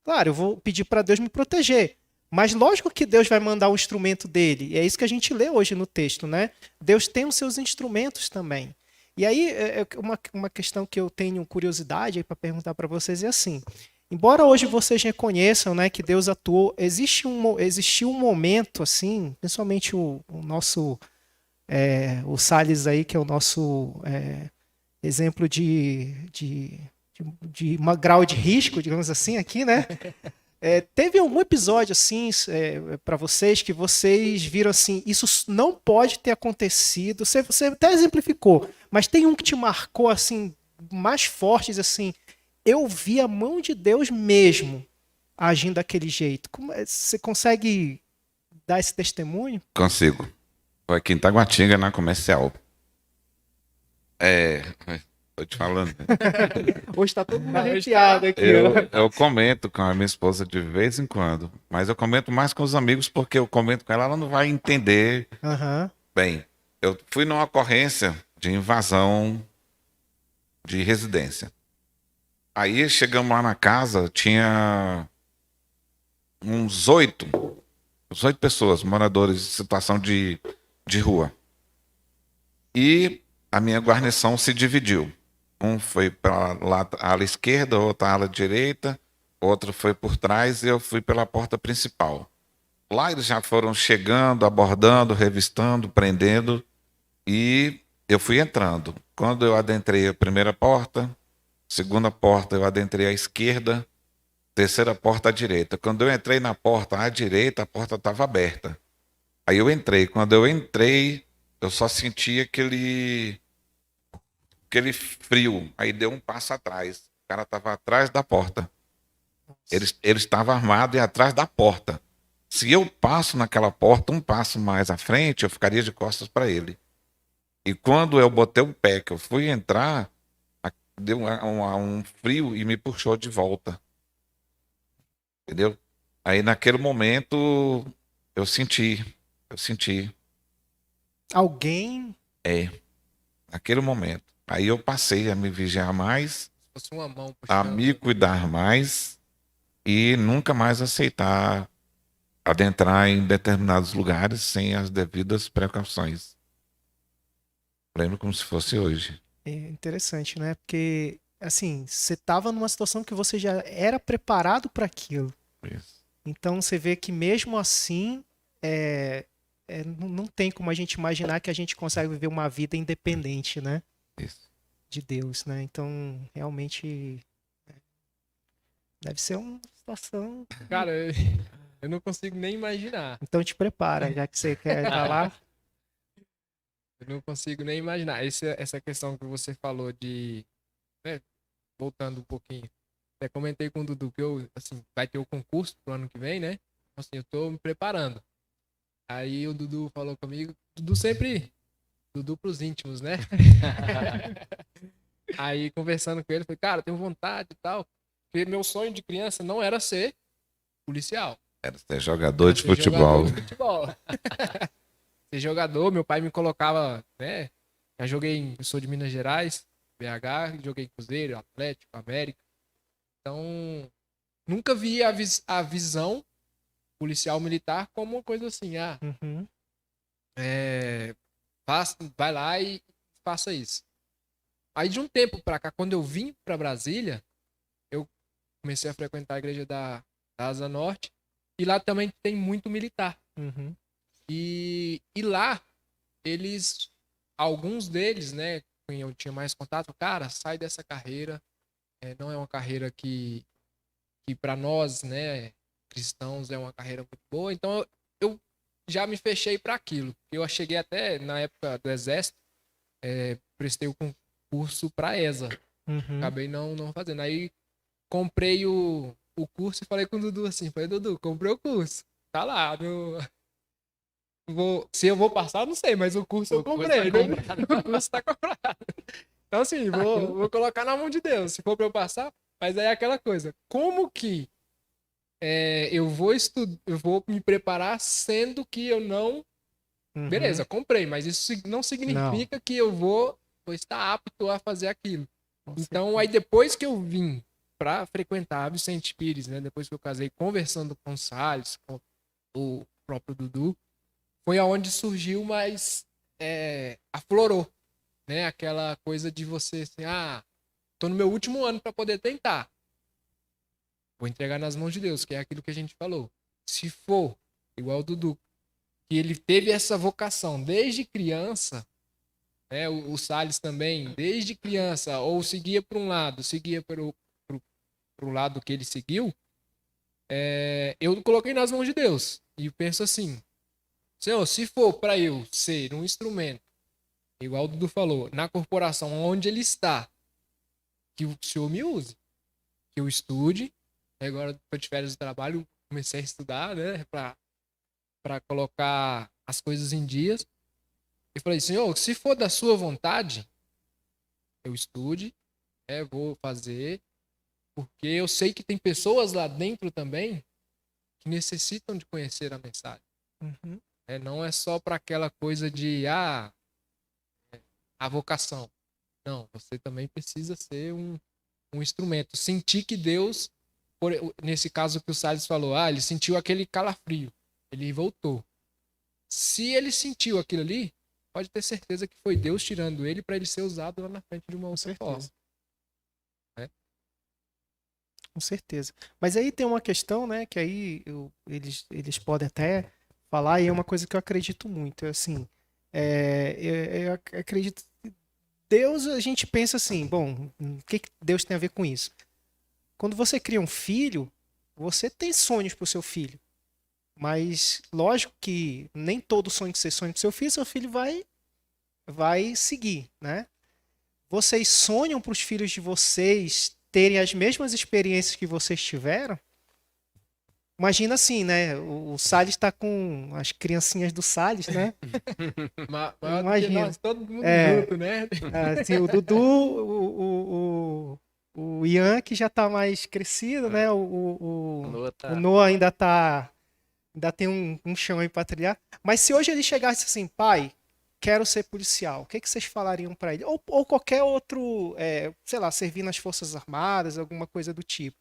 Claro, eu vou pedir para Deus me proteger. Mas lógico que Deus vai mandar o instrumento dele. E é isso que a gente lê hoje no texto, né? Deus tem os seus instrumentos também. E aí, uma questão que eu tenho curiosidade para perguntar para vocês é assim. Embora hoje vocês reconheçam, né, que Deus atuou, existiu um momento, assim, principalmente o nosso, o Salles aí, que é o nosso exemplo de um grau de risco, digamos assim, aqui, né? Teve algum episódio assim para vocês que vocês viram assim, isso não pode ter acontecido? Você até exemplificou, mas tem um que te marcou assim, mais fortes assim. Eu vi a mão de Deus mesmo agindo daquele jeito. Você consegue dar esse testemunho? Consigo. Foi aqui em Taguatinga, na Comercial. Tô te falando. Hoje tá todo mundo arrepiado aqui. Eu comento com a minha esposa de vez em quando, mas eu comento mais com os amigos porque eu comento com ela, ela não vai entender. Uhum. Bem, eu fui numa ocorrência de invasão de residência. Aí chegamos lá na casa, tinha uns 8 pessoas, moradores em situação de rua. E a minha guarnição se dividiu. Um foi para a ala esquerda, outro a ala direita, outro foi por trás e eu fui pela porta principal. Lá eles já foram chegando, abordando, revistando, prendendo e eu fui entrando. Quando eu adentrei a primeira porta, segunda porta eu adentrei à esquerda, terceira porta à direita. Quando eu entrei na porta à direita, a porta estava aberta. Aí eu entrei. Quando eu entrei, eu só senti aquele frio, aí deu um passo atrás. O cara estava atrás da porta. Ele estava armado e atrás da porta. Se eu passo naquela porta um passo mais à frente, eu ficaria de costas para ele. E quando eu botei o pé, que eu fui entrar, deu um frio e me puxou de volta. Entendeu? Aí naquele momento eu senti, Alguém. naquele momento. Aí eu passei a me vigiar mais, Se fosse uma mão a puxando. me cuidar mais e nunca mais aceitar adentrar em determinados lugares sem as devidas precauções. Lembro como se fosse hoje. É interessante, né? Porque, assim, você estava numa situação que você já era preparado para aquilo. Isso. Então você vê que mesmo assim, não tem como a gente imaginar que a gente consegue viver uma vida independente, né? Isso. De Deus, né? Então, realmente, deve ser uma situação. Cara, eu não consigo nem imaginar. Então te prepara, já que você quer estar lá. Eu não consigo nem imaginar. Essa questão que você falou de... né, voltando um pouquinho. Até comentei com o Dudu que assim, vai ter o concurso pro ano que vem, né? Assim, eu tô me preparando. Aí o Dudu falou comigo. Dudu pros íntimos, né? Aí conversando com ele, falei, cara, tenho vontade e tal. Porque meu sonho de criança não era ser policial. Era ser jogador de Ser futebol. jogador de futebol. Ser jogador, meu pai me colocava, né? Eu sou de Minas Gerais, BH, joguei em Cruzeiro, Atlético, América. Então, nunca vi a visão policial militar como uma coisa assim, Uhum. vai lá e faça isso. Aí de um tempo pra cá, quando eu vim pra Brasília, eu comecei a frequentar a igreja da Asa Norte, e lá também tem muito militar. Uhum. E lá, alguns deles, né, quem eu tinha mais contato, cara, sai dessa carreira, não é uma carreira que para nós, né, cristãos, é uma carreira muito boa. Então eu já me fechei para aquilo. Eu cheguei até na época do Exército, prestei o concurso para ESA. Uhum. Acabei não fazendo. Aí comprei o curso e falei com o Dudu assim, Dudu, comprei o curso. Tá lá, se eu vou passar, não sei, mas o curso eu comprei. O curso tá comprado. Então, assim, vou colocar na mão de Deus. Se for pra eu passar, mas aí é aquela coisa. Como que eu vou me preparar sendo que eu não... Uhum. Beleza, comprei, mas isso não significa que eu vou estar apto a fazer aquilo. Então, aí depois que eu vim pra frequentar a Vicente Pires, né? Depois que eu casei, conversando com o Salles, com o próprio Dudu, foi aonde surgiu mais... aflorou, né? Aquela coisa de você assim, tô no meu último ano para poder tentar. Vou entregar nas mãos de Deus, que é aquilo que a gente falou. Se for igual o Dudu, que ele teve essa vocação desde criança, né? O Salles também, desde criança, ou seguia para um lado, seguia pro lado que ele seguiu, eu coloquei nas mãos de Deus. E penso assim, Senhor, se for para eu ser um instrumento, igual o Dudu falou, na corporação onde ele está, que o Senhor me use, que eu estude. Agora, depois de férias do trabalho, comecei a estudar, né, para colocar as coisas em dias. E falei, Senhor, se for da sua vontade, eu estude, vou fazer, porque eu sei que tem pessoas lá dentro também que necessitam de conhecer a mensagem. Uhum. Não é só para aquela coisa de, a vocação. Não, você também precisa ser um instrumento. Sentir que Deus, nesse caso que o Salles falou, ele sentiu aquele calafrio, ele voltou. Se ele sentiu aquilo ali, pode ter certeza que foi Deus tirando ele para ele ser usado lá na frente de uma outra forma. Com certeza. Mas aí tem uma questão, né, que aí eles podem até falar, e é uma coisa que eu acredito muito, assim, eu acredito que Deus, a gente pensa assim, bom, o que Deus tem a ver com isso? Quando você cria um filho, você tem sonhos para o seu filho, mas lógico que nem todo sonho que você sonha com seu filho vai seguir, né? Vocês sonham para os filhos de vocês terem as mesmas experiências que vocês tiveram? imagina assim, né? O Salles está com as criancinhas do Salles, né? Maior do que Imagina. nós, todo mundo É. junto, né? Assim, o Dudu, o Ian, que já tá mais crescido, né? Noah O Noah ainda tem um chão aí pra trilhar. Mas se hoje ele chegasse assim, pai, quero ser policial, o que que vocês falariam pra ele? Ou qualquer outro, sei lá, servir nas Forças Armadas, alguma coisa do tipo.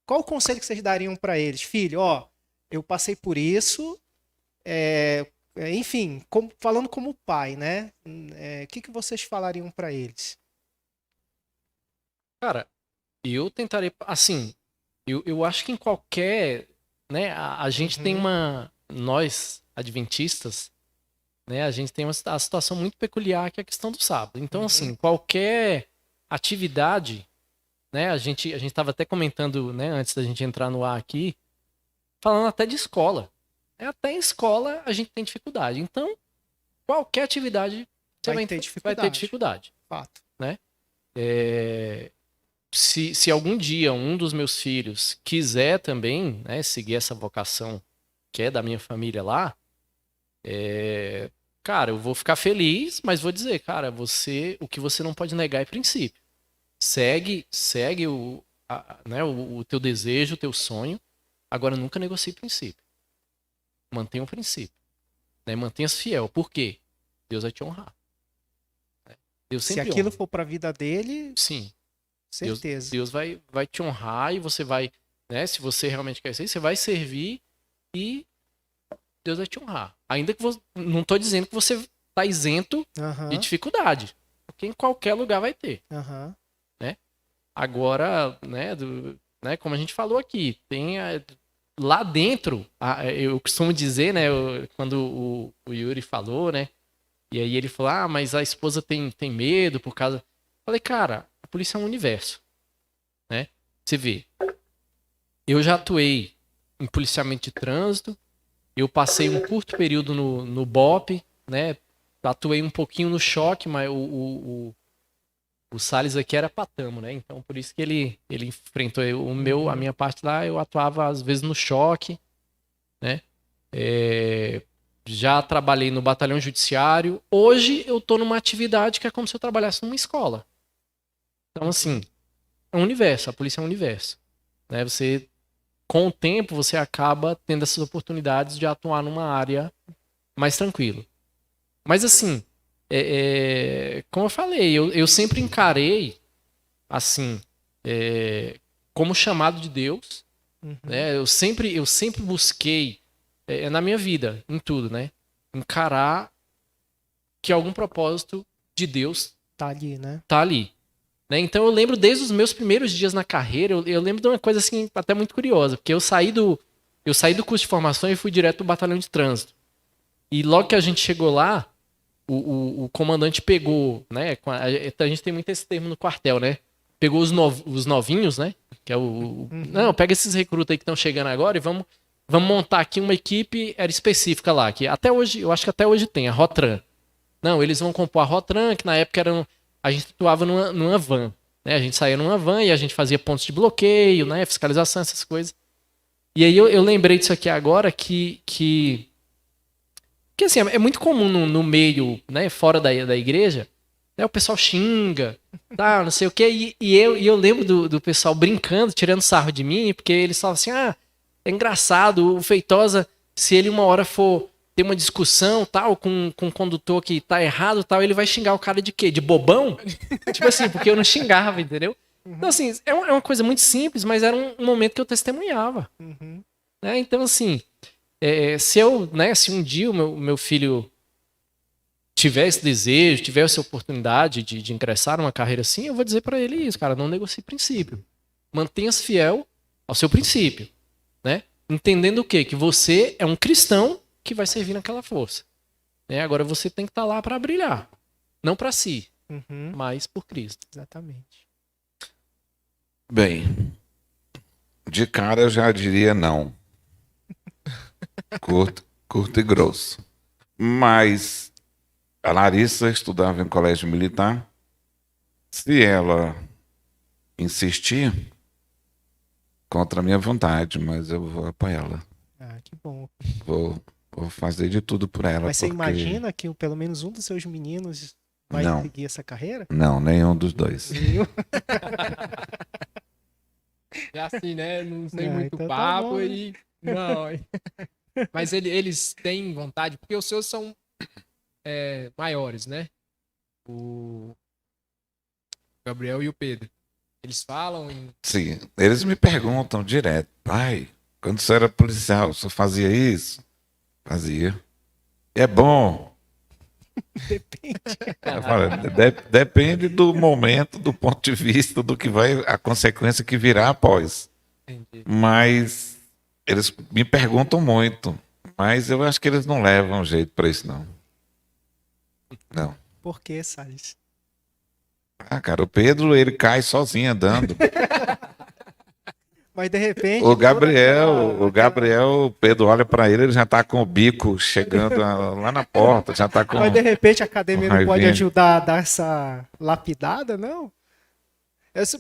Qual o conselho que vocês dariam pra eles? Filho, ó, eu passei por isso, enfim, falando como pai, né? O que que vocês falariam pra eles? Cara, eu tentarei, assim, eu acho que em qualquer, né, a gente tem nós, adventistas, né, a gente tem a situação muito peculiar que é a questão do sábado. Então, assim, qualquer atividade, né, a gente estava até comentando, né, antes da gente entrar no ar aqui, falando até de escola. Até em escola a gente tem dificuldade. Então, qualquer atividade você Vai ter dificuldade. Fato. Né? Se algum dia um dos meus filhos quiser também, né, seguir essa vocação que é da minha família lá, cara, eu vou ficar feliz, mas vou dizer, cara, o que você não pode negar é princípio. Segue né, o teu desejo, o teu sonho. Agora nunca negocie princípio. Mantenha o princípio. Né? Mantenha-se fiel. Por quê? Deus vai te honrar. Deus Se sempre aquilo honra. for pra vida dele, Sim. certeza. Deus vai te honrar e você vai, né? Se você realmente quer ser, você vai servir e Deus vai te honrar. Ainda que você, não estou dizendo que você está isento de dificuldade, porque em qualquer lugar vai ter. Né? Agora, né, como a gente falou aqui, tem lá dentro, eu costumo dizer, né, quando o Yuri falou, né, e aí ele falou, mas a esposa tem medo por causa... Falei, cara, a polícia é um universo, né? Você vê, eu já atuei em policiamento de trânsito, eu passei um curto período no BOPE, né? Atuei um pouquinho no choque, mas o Salles aqui era patamo, né? Então por isso que ele enfrentou a minha parte lá, eu atuava às vezes no choque, né? Já trabalhei no batalhão judiciário. Hoje eu tô numa atividade que é como se eu trabalhasse numa escola. Então, assim, é um universo, a polícia é um universo. Né? Você, com o tempo, você acaba tendo essas oportunidades de atuar numa área mais tranquila. Mas, assim, como eu falei, eu sempre encarei, assim, como chamado de Deus. Né? Eu sempre busquei, na minha vida, em tudo, né? Encarar que algum propósito de Deus tá ali, né? Tá ali. Né? Então eu lembro desde os meus primeiros dias na carreira, eu lembro de uma coisa assim até muito curiosa, porque eu saí do curso de formação e fui direto do batalhão de trânsito. E logo que a gente chegou lá, o comandante pegou, né? A gente tem muito esse termo no quartel, né? Pegou os novinhos, né? Que é não, pega esses recrutas aí que estão chegando agora e vamos montar aqui uma equipe específica lá, que até hoje, eu acho que até hoje tem, a Rotran. Não, eles vão compor a Rotran, que na época a gente atuava numa van. Né? A gente saía numa van e a gente fazia pontos de bloqueio, né? Fiscalização, essas coisas. E aí eu lembrei disso aqui agora que assim, é muito comum no meio, né, fora da igreja, né, o pessoal xinga, tá, não sei o quê, e eu lembro do pessoal brincando, tirando sarro de mim, porque eles falam assim, é engraçado, o Feitosa, se ele uma hora for ter uma discussão, tal, com um condutor que tá errado, tal, ele vai xingar o cara de quê? De bobão? Tipo assim, porque eu não xingava, entendeu? Então, assim, é uma coisa muito simples, mas era um momento que eu testemunhava. Né? Então, assim, se um dia o meu filho tiver esse desejo, tiver essa oportunidade de ingressar numa carreira assim, eu vou dizer para ele isso, cara, não negocie princípio. Mantenha-se fiel ao seu princípio, né? Entendendo o quê? Que você é um cristão que vai servir naquela força. Né? Agora você tem que estar lá para brilhar. Não para si, mas por Cristo. Exatamente. Bem, de cara eu já diria não. Curto e grosso. Mas a Larissa estudava em colégio militar. Se ela insistir, contra a minha vontade, mas eu vou apoiá-la. Ah, que bom. Vou fazer de tudo por ela. Mas você porque... imagina que pelo menos um dos seus meninos vai Não. seguir essa carreira? Não, nenhum dos dois. Nenhum? É assim, né? Não sei Não, muito então tá papo bom, né? e. Não. Mas eles têm vontade, porque os seus são maiores, né? O Gabriel e o Pedro. Eles falam em. Sim, eles me perguntam direto, pai, quando você era policial, você fazia isso? Fazia. É bom. Depende. Eu falo, depende do momento, do ponto de vista, do que vai, a consequência que virá após. Entendi. Mas eles me perguntam muito, mas eu acho que eles não levam jeito para isso, não. Não. Por que, Salles? Ah, cara, o Pedro, ele cai sozinho andando. Mas de repente. O toda Gabriel, o Pedro olha para ele, ele já tá com o bico chegando lá na porta, já tá com... Mas de repente a academia não pode raivinha. ajudar a dar essa lapidada, não?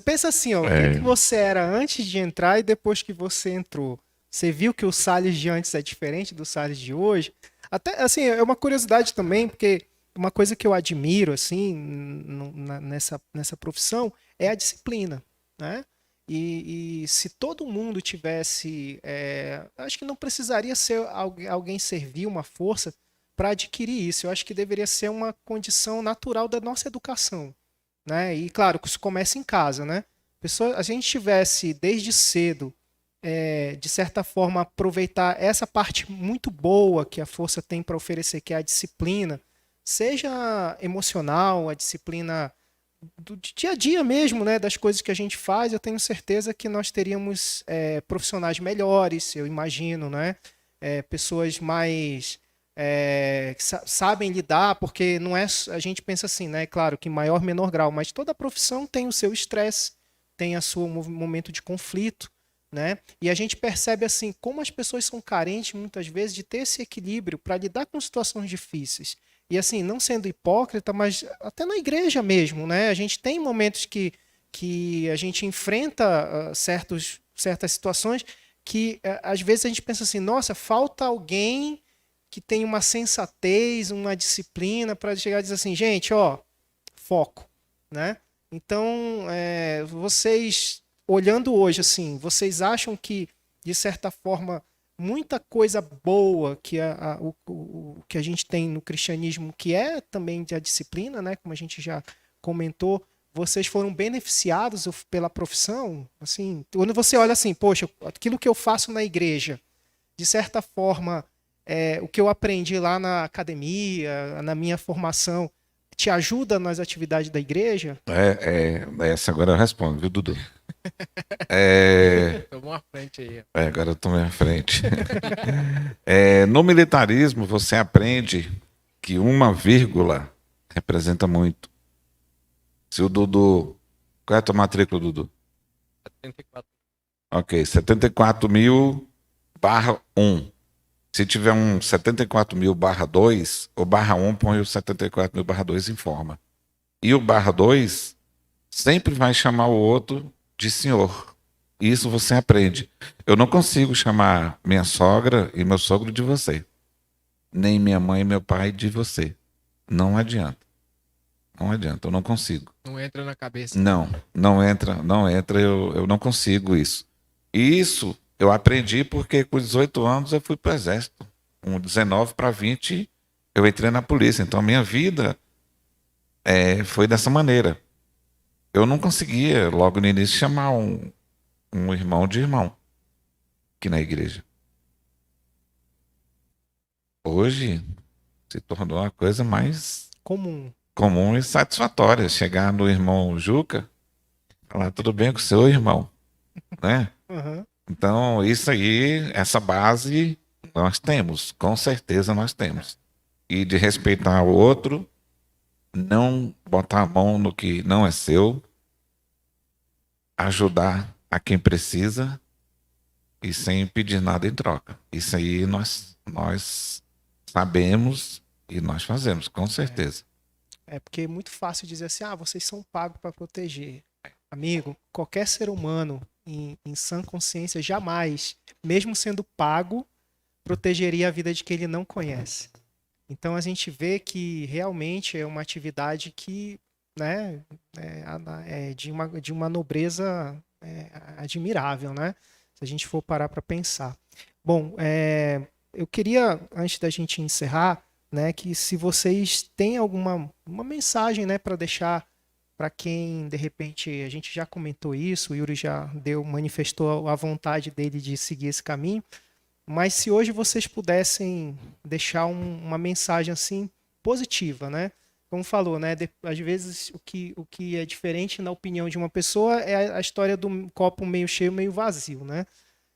Pensa assim, ó, o que você era antes de entrar e depois que você entrou. Você viu que o Salles de antes é diferente do Salles de hoje? Até, assim, é uma curiosidade também, porque uma coisa que eu admiro, assim, nessa profissão é a disciplina, né? E se todo mundo tivesse, acho que não precisaria ser alguém servir uma força para adquirir isso. Eu acho que deveria ser uma condição natural da nossa educação, né? E claro, que isso começa em casa, né? A gente tivesse desde cedo, de certa forma, aproveitar essa parte muito boa que a força tem para oferecer, que é a disciplina, seja emocional, a disciplina do dia a dia mesmo, né, das coisas que a gente faz, eu tenho certeza que nós teríamos profissionais melhores, eu imagino, né, pessoas mais que sabem lidar, porque não é, a gente pensa assim, né, claro que em maior menor grau, mas toda profissão tem o seu estresse, tem a seu momento de conflito, né, e a gente percebe assim como as pessoas são carentes muitas vezes de ter esse equilíbrio para lidar com situações difíceis. E assim, não sendo hipócrita, mas até na igreja mesmo, né? A gente tem momentos que a gente enfrenta certas situações que às vezes a gente pensa assim, nossa, falta alguém que tem uma sensatez, uma disciplina para chegar e dizer assim, gente, ó, foco, né? Então, vocês, olhando hoje assim, vocês acham que, de certa forma, muita coisa boa que que a gente tem no cristianismo, que é também a disciplina, né? Como a gente já comentou, vocês foram beneficiados pela profissão? Assim, quando você olha assim, poxa, aquilo que eu faço na igreja, de certa forma, o que eu aprendi lá na academia, na minha formação, te ajuda nas atividades da igreja? Essa agora eu respondo, viu, Dudu? Tomou uma frente aí. Agora eu tomei a frente. No militarismo, você aprende que uma vírgula representa muito. Se o Dudu... Qual é a tua matrícula, Dudu? 74. Ok, 74.000/1. Se tiver um 74.000/2, o /1 põe o 74.000/2 em forma. E o /2 sempre vai chamar o outro de senhor. Isso você aprende. Eu não consigo chamar minha sogra e meu sogro de você. Nem minha mãe e meu pai de você. Não adianta. Não adianta, eu não consigo. Não entra na cabeça. Não entra, eu não consigo isso. E isso eu aprendi porque com 18 anos eu fui para o exército. Com 19 para 20 eu entrei na polícia. Então a minha vida foi dessa maneira. Eu não conseguia logo no início chamar um irmão de irmão aqui na igreja. Hoje se tornou uma coisa mais Comum e satisfatória. Chegar no irmão Juca, falar tudo bem com o seu irmão, né? Uhum. Então isso aí, essa base nós temos, com certeza nós temos. E de respeitar o outro, não botar a mão no que não é seu, ajudar a quem precisa e sem pedir nada em troca. Isso aí nós sabemos e nós fazemos, com certeza. Porque é muito fácil dizer assim, vocês são pagos para proteger. Amigo, qualquer ser humano em sã consciência, jamais, mesmo sendo pago, protegeria a vida de quem ele não conhece. Então a gente vê que realmente é uma atividade que, né, é de uma nobreza admirável, né? Se a gente for parar para pensar. Bom, eu queria, antes da gente encerrar, né, que se vocês têm uma mensagem, né, para deixar para quem, de repente, a gente já comentou isso, o Yuri já manifestou a vontade dele de seguir esse caminho, mas se hoje vocês pudessem deixar uma mensagem assim positiva, né? Como falou, né? Às vezes o que é diferente na opinião de uma pessoa é a história do copo meio cheio, meio vazio, né?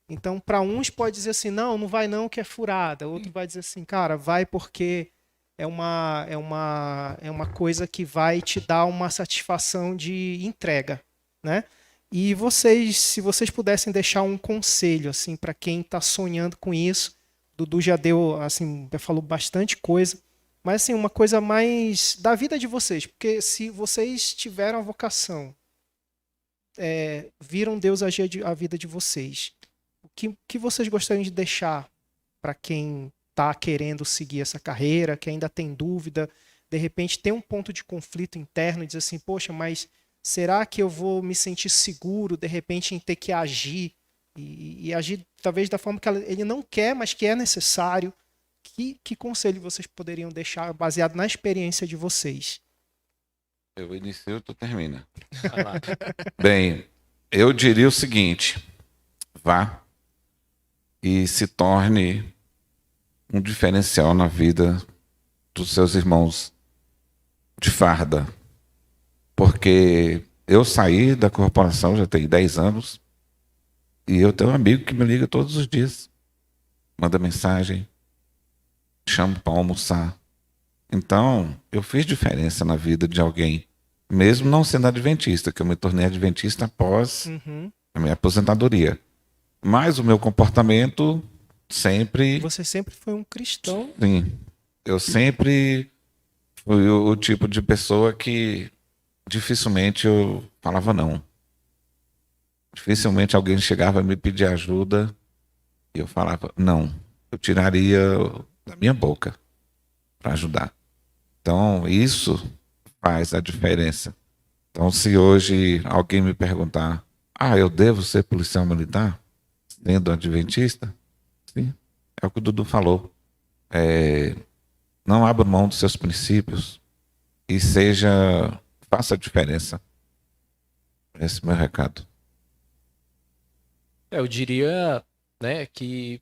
Então, para uns pode dizer assim, não vai não, que é furada. Outro vai dizer assim, cara, vai porque é uma coisa que vai te dar uma satisfação de entrega, né? E vocês, se vocês pudessem deixar um conselho assim para quem está sonhando com isso, Dudu já deu assim, já falou bastante coisa, mas assim uma coisa mais da vida de vocês, porque se vocês tiveram a vocação, viram Deus agir a vida de vocês, o que vocês gostariam de deixar para quem está querendo seguir essa carreira, que ainda tem dúvida, de repente tem um ponto de conflito interno e diz assim, poxa, mas será que eu vou me sentir seguro, de repente, em ter que agir e agir talvez da forma que ele não quer, mas que é necessário? Que conselho vocês poderiam deixar baseado na experiência de vocês? Eu inicio, tu termina. Vai lá. Bem, eu diria o seguinte: vá e se torne um diferencial na vida dos seus irmãos de farda. Porque eu saí da corporação já tem 10 anos e eu tenho um amigo que me liga todos os dias. Manda mensagem, chama para almoçar. Então, eu fiz diferença na vida de alguém, mesmo não sendo adventista, que eu me tornei adventista após a minha aposentadoria. Mas o meu comportamento sempre... Você sempre foi um cristão. Sim, eu sempre fui o tipo de pessoa que dificilmente eu falava não. Dificilmente alguém chegava a me pedir ajuda e eu falava não. Eu tiraria da minha boca para ajudar. Então, isso faz a diferença. Então, se hoje alguém me perguntar, eu devo ser policial militar, sendo adventista? Sim, é o que o Dudu falou. Não abra mão dos seus princípios e faça a diferença. Esse é o meu recado. Eu diria, né, que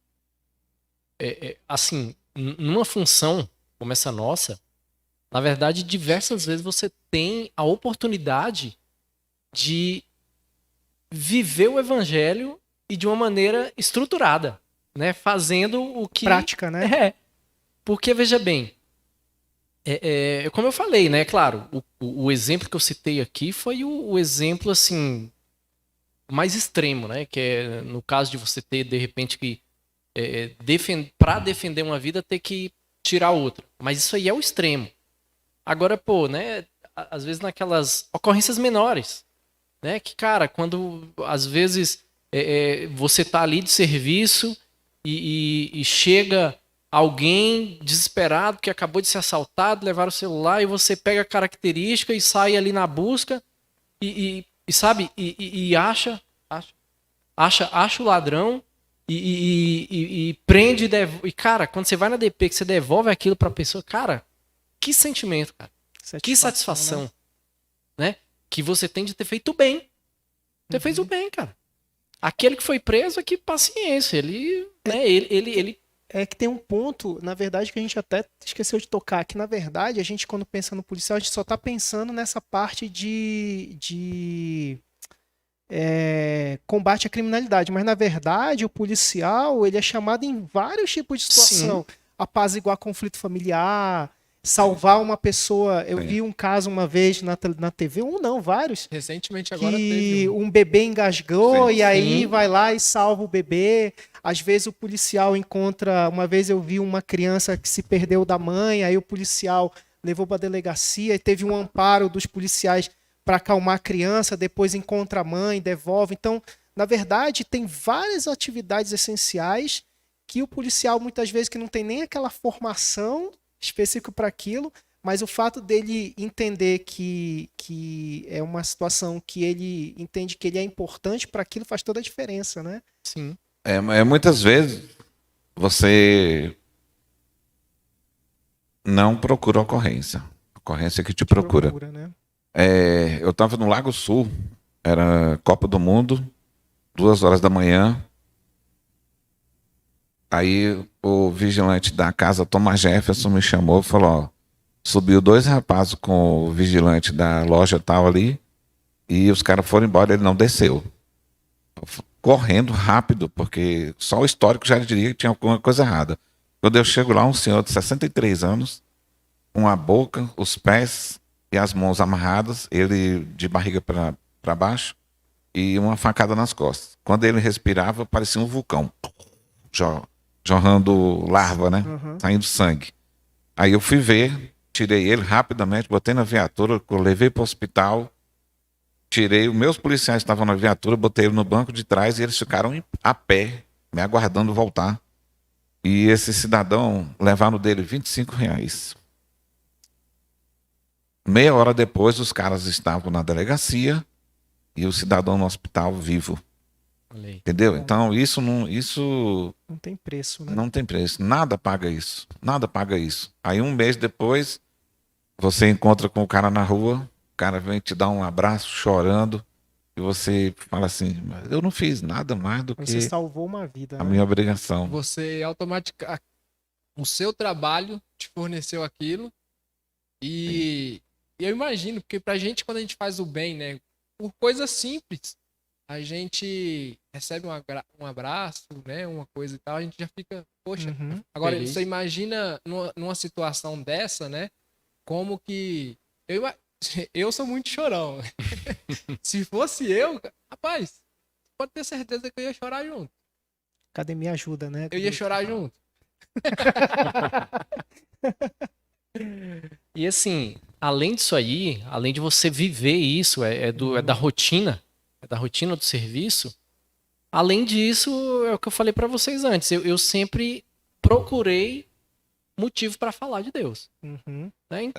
assim, numa função como essa nossa, na verdade, diversas vezes você tem a oportunidade de viver o evangelho e de uma maneira estruturada, né, fazendo o que... Prática, né? Porque, veja bem, como eu falei, né, claro, o exemplo que eu citei aqui foi o exemplo, assim, mais extremo, né, que é no caso de você ter, de repente, que para defender uma vida, ter que tirar outra. Mas isso aí é o extremo. Agora, pô, né, às vezes naquelas ocorrências menores, né, que, cara, quando, às vezes, você tá ali de serviço e chega alguém desesperado que acabou de ser assaltado, levar o celular, e você pega a característica e sai ali na busca e sabe, e acha o ladrão e prende e, cara, quando você vai na DP, que você devolve aquilo pra pessoa, cara, que sentimento, cara. Que satisfação, né? Que você tem de ter feito o bem. Você fez o bem, cara. Aquele que foi preso, que paciência. Ele É que tem um ponto, na verdade, que a gente até esqueceu de tocar, que na verdade a gente, quando pensa no policial, a gente só tá pensando nessa parte de combate à criminalidade, mas na verdade o policial, ele é chamado em vários tipos de situação. Sim. Apaziguar conflito familiar, salvar uma pessoa. Eu vi um caso uma vez na TV, vários. Recentemente agora Que teve um bebê engasgou e aí Sim. vai lá e salva o bebê. Às vezes o policial encontra... Uma vez eu vi uma criança que se perdeu da mãe, aí o policial levou para a delegacia e teve um amparo dos policiais para acalmar a criança, depois encontra a mãe, devolve. Então, Na verdade, tem várias atividades essenciais que o policial, muitas vezes, que não tem nem aquela formação específica para aquilo, mas o fato dele entender que é uma situação que ele entende que ele é importante para aquilo faz toda a diferença, né? Sim. Muitas vezes você não procura ocorrência. A ocorrência que te procura. Né? Eu estava no Lago Sul, era Copa do Mundo, 2 horas da manhã. Aí o vigilante da casa, Thomas Jefferson, me chamou e falou, ó, subiu 2 rapazes com o vigilante da loja tal ali, e os caras foram embora, ele não desceu. Correndo rápido, porque só o histórico já diria que tinha alguma coisa errada. Quando eu chego lá, um senhor de 63 anos, com a boca, os pés e as mãos amarradas, ele de barriga para baixo, e uma facada nas costas. Quando ele respirava, parecia um vulcão, jorrando larva, né? Saindo sangue. Aí eu fui ver, tirei ele rapidamente, botei na viatura, levei para o hospital, tirei, os meus policiais estavam na viatura, botei ele no banco de trás e eles ficaram a pé, me aguardando voltar. E esse cidadão levaram dele R$ 25. Meia hora depois, os caras estavam na delegacia e o cidadão no hospital vivo. Entendeu? Então, isso não tem preço, né? Não tem preço. Nada paga isso. Nada paga isso. Aí, um mês depois, você encontra com o cara na rua, o cara vem te dar um abraço chorando e você fala assim, mas eu não fiz nada mais do que você salvou uma vida, a minha obrigação. Você automaticamente, o seu trabalho te forneceu aquilo e eu imagino, porque pra gente, quando a gente faz o bem, né, por coisas simples, a gente recebe um abraço, né, uma coisa e tal, a gente já fica, poxa. Agora, feliz. você imagina numa situação dessa, né, como que... Eu sou muito chorão. Se fosse eu, rapaz, pode ter certeza que eu ia chorar junto. Academia ajuda, né? Eu ia chorar junto. E assim, além disso aí, além de você viver isso, é da rotina, é da rotina do serviço. Além disso, é o que eu falei pra vocês antes, eu sempre procurei motivo pra falar de Deus. Né?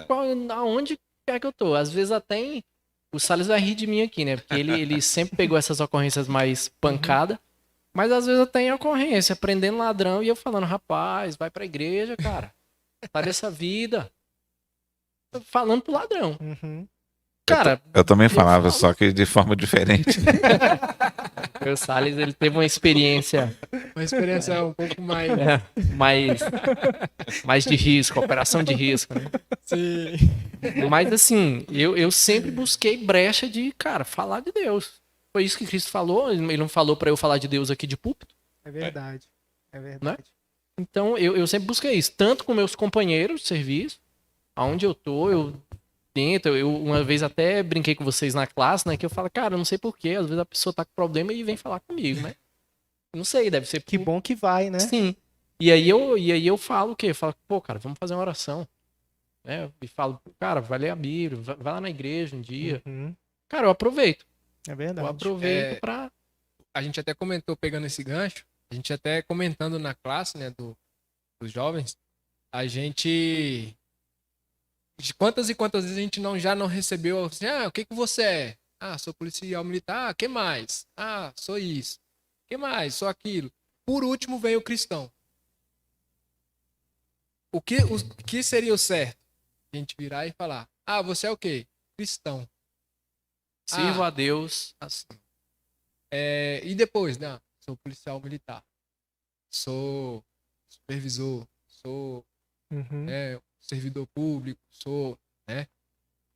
Aonde é que eu tô? Às vezes até o Salles vai rir de mim aqui, né? Porque ele sempre pegou essas ocorrências mais pancada, mas às vezes até em ocorrência, prendendo ladrão e eu falando, rapaz, vai pra igreja, cara. Sai dessa vida. Falando pro ladrão. Cara, eu também falava, só que de forma diferente. O Salles, ele teve uma experiência um pouco mais... mais de risco, operação de risco, né? Sim. Mas assim, eu sempre busquei brecha de, cara, falar de Deus. Foi isso que Cristo falou, ele não falou pra eu falar de Deus aqui de púlpito. É verdade. É verdade. Né? Então, eu sempre busquei isso, tanto com meus companheiros de serviço, aonde eu tô, eu tento, eu uma vez até brinquei com vocês na classe, né, que eu falo, cara, eu não sei porquê, às vezes a pessoa tá com problema e vem falar comigo, né? Não sei, deve ser... Que bom que vai, né? Sim. E aí eu falo o quê? Eu falo, pô, cara, vamos fazer uma oração. Né? E falo, cara, vai ler a Bíblia, vai lá na igreja um dia. Cara, eu aproveito. É verdade. Eu aproveito pra... A gente até comentou, pegando esse gancho, a gente até comentando na classe, né, dos jovens, a gente... Quantas e quantas vezes a gente já não recebeu assim, o que você é? Sou policial militar, que mais? Sou isso. Que mais? Sou aquilo. Por último veio o cristão. O que seria o certo? A gente virar e falar, você é o quê? Cristão. Sirvo a Deus assim. E depois, né? Sou policial militar. Sou supervisor. Sou servidor público. Sou, né?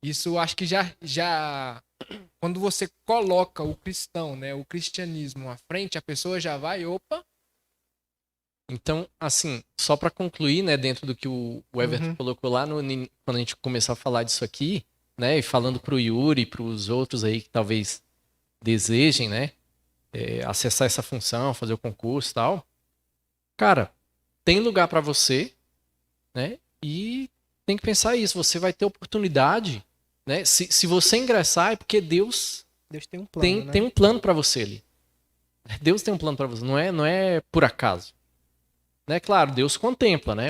Isso acho que já quando você coloca o cristão, né? O cristianismo à frente, a pessoa já vai, opa. Então, assim, só para concluir, né, dentro do que o Everton colocou lá, quando a gente começar a falar disso aqui, né, e falando pro Yuri e pros outros aí que talvez desejem, né, acessar essa função, fazer o concurso e tal, cara, tem lugar para você, né, e tem que pensar isso, você vai ter oportunidade, né, se você ingressar é porque Deus tem um plano, tem um plano para você ali. Deus tem um plano para você, não é por acaso. Né? Claro, Deus contempla, né?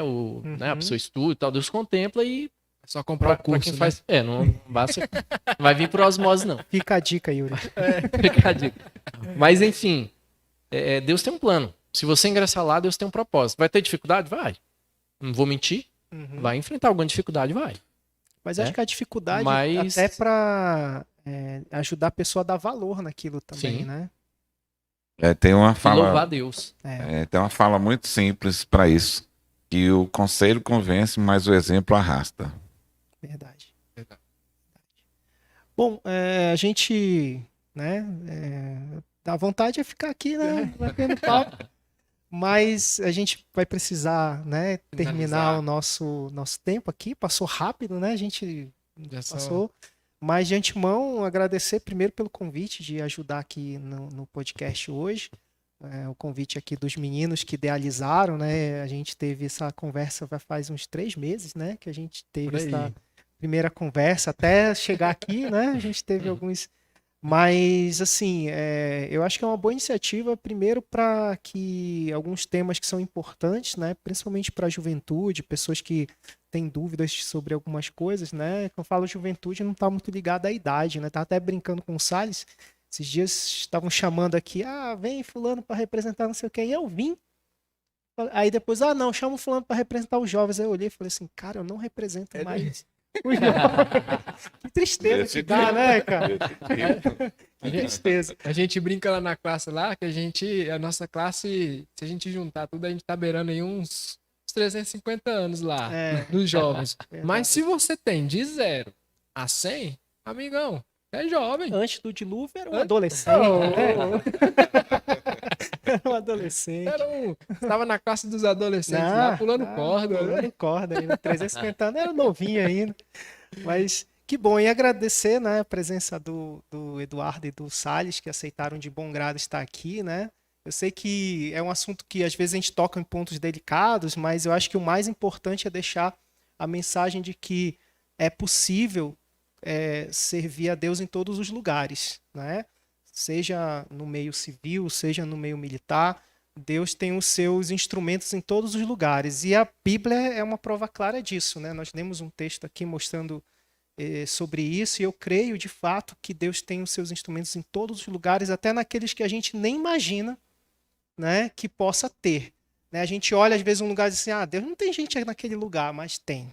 Né? A pessoa estuda e tal, Deus contempla e É só comprar o pra curso, quem né? faz. Não basta. Não vai vir por osmose, não. Fica a dica, Yuri. Fica a dica. Mas, enfim, Deus tem um plano. Se você ingressar lá, Deus tem um propósito. Vai ter dificuldade? Vai. Não vou mentir. Vai enfrentar alguma dificuldade? Vai. Mas acho que a dificuldade Mas- até para ajudar a pessoa a dar valor naquilo também, Sim. né? Tem uma E louvar a fala, Deus. tem uma fala muito simples para isso, que o conselho convence, mas o exemplo arrasta. Verdade. Verdade. Bom, a gente, né, dá vontade de ficar aqui, né, batendo papo, mas a gente vai precisar, né, terminar Finalizar. o nosso tempo aqui. Passou rápido, né? A gente Já só- passou. Mas de antemão, agradecer primeiro pelo convite de ajudar aqui no podcast hoje. O convite aqui dos meninos que idealizaram, né? A gente teve essa conversa faz uns 3 meses, né? Que a gente teve Por aí. essa primeira conversa até chegar aqui, né? A gente teve alguns. Mas, assim, eu acho que é uma boa iniciativa, primeiro, para que alguns temas que são importantes, né? Principalmente para a juventude, pessoas que têm dúvidas sobre algumas coisas, né? Quando eu falo juventude, não está muito ligado à idade, né? Tá até brincando com o Salles. Esses dias estavam chamando aqui, vem fulano para representar não sei o quê, e eu vim. Aí depois, não, chama o fulano para representar os jovens. Aí eu olhei e falei assim, cara, eu não represento mais os jovens. Que tristeza que dá, né, cara? Que tristeza. A gente brinca lá na classe lá, que a nossa classe, se a gente juntar tudo, a gente tá beirando aí uns 350 anos lá, dos jovens. Verdade. Mas se você tem de 0 a 100, amigão, é jovem. Antes do dilúvio era um Antes- adolescente, né? Era um adolescente. Tava na classe dos adolescentes lá, pulando corda, né? Pulando corda ainda. 350 anos, era novinho ainda. Mas que bom. E agradecer, né, a presença do Eduardo e do Salles, que aceitaram de bom grado estar aqui, né? Eu sei que é um assunto que às vezes a gente toca em pontos delicados, mas eu acho que o mais importante é deixar a mensagem de que é possível servir a Deus em todos os lugares, né? Seja no meio civil, seja no meio militar, Deus tem os seus instrumentos em todos os lugares. E a Bíblia é uma prova clara disso, né? Nós lemos um texto aqui mostrando sobre isso, e eu creio de fato que Deus tem os seus instrumentos em todos os lugares, até naqueles que a gente nem imagina, né, que possa ter. Né? A gente olha às vezes um lugar e diz assim, Deus não tem gente naquele lugar, mas tem.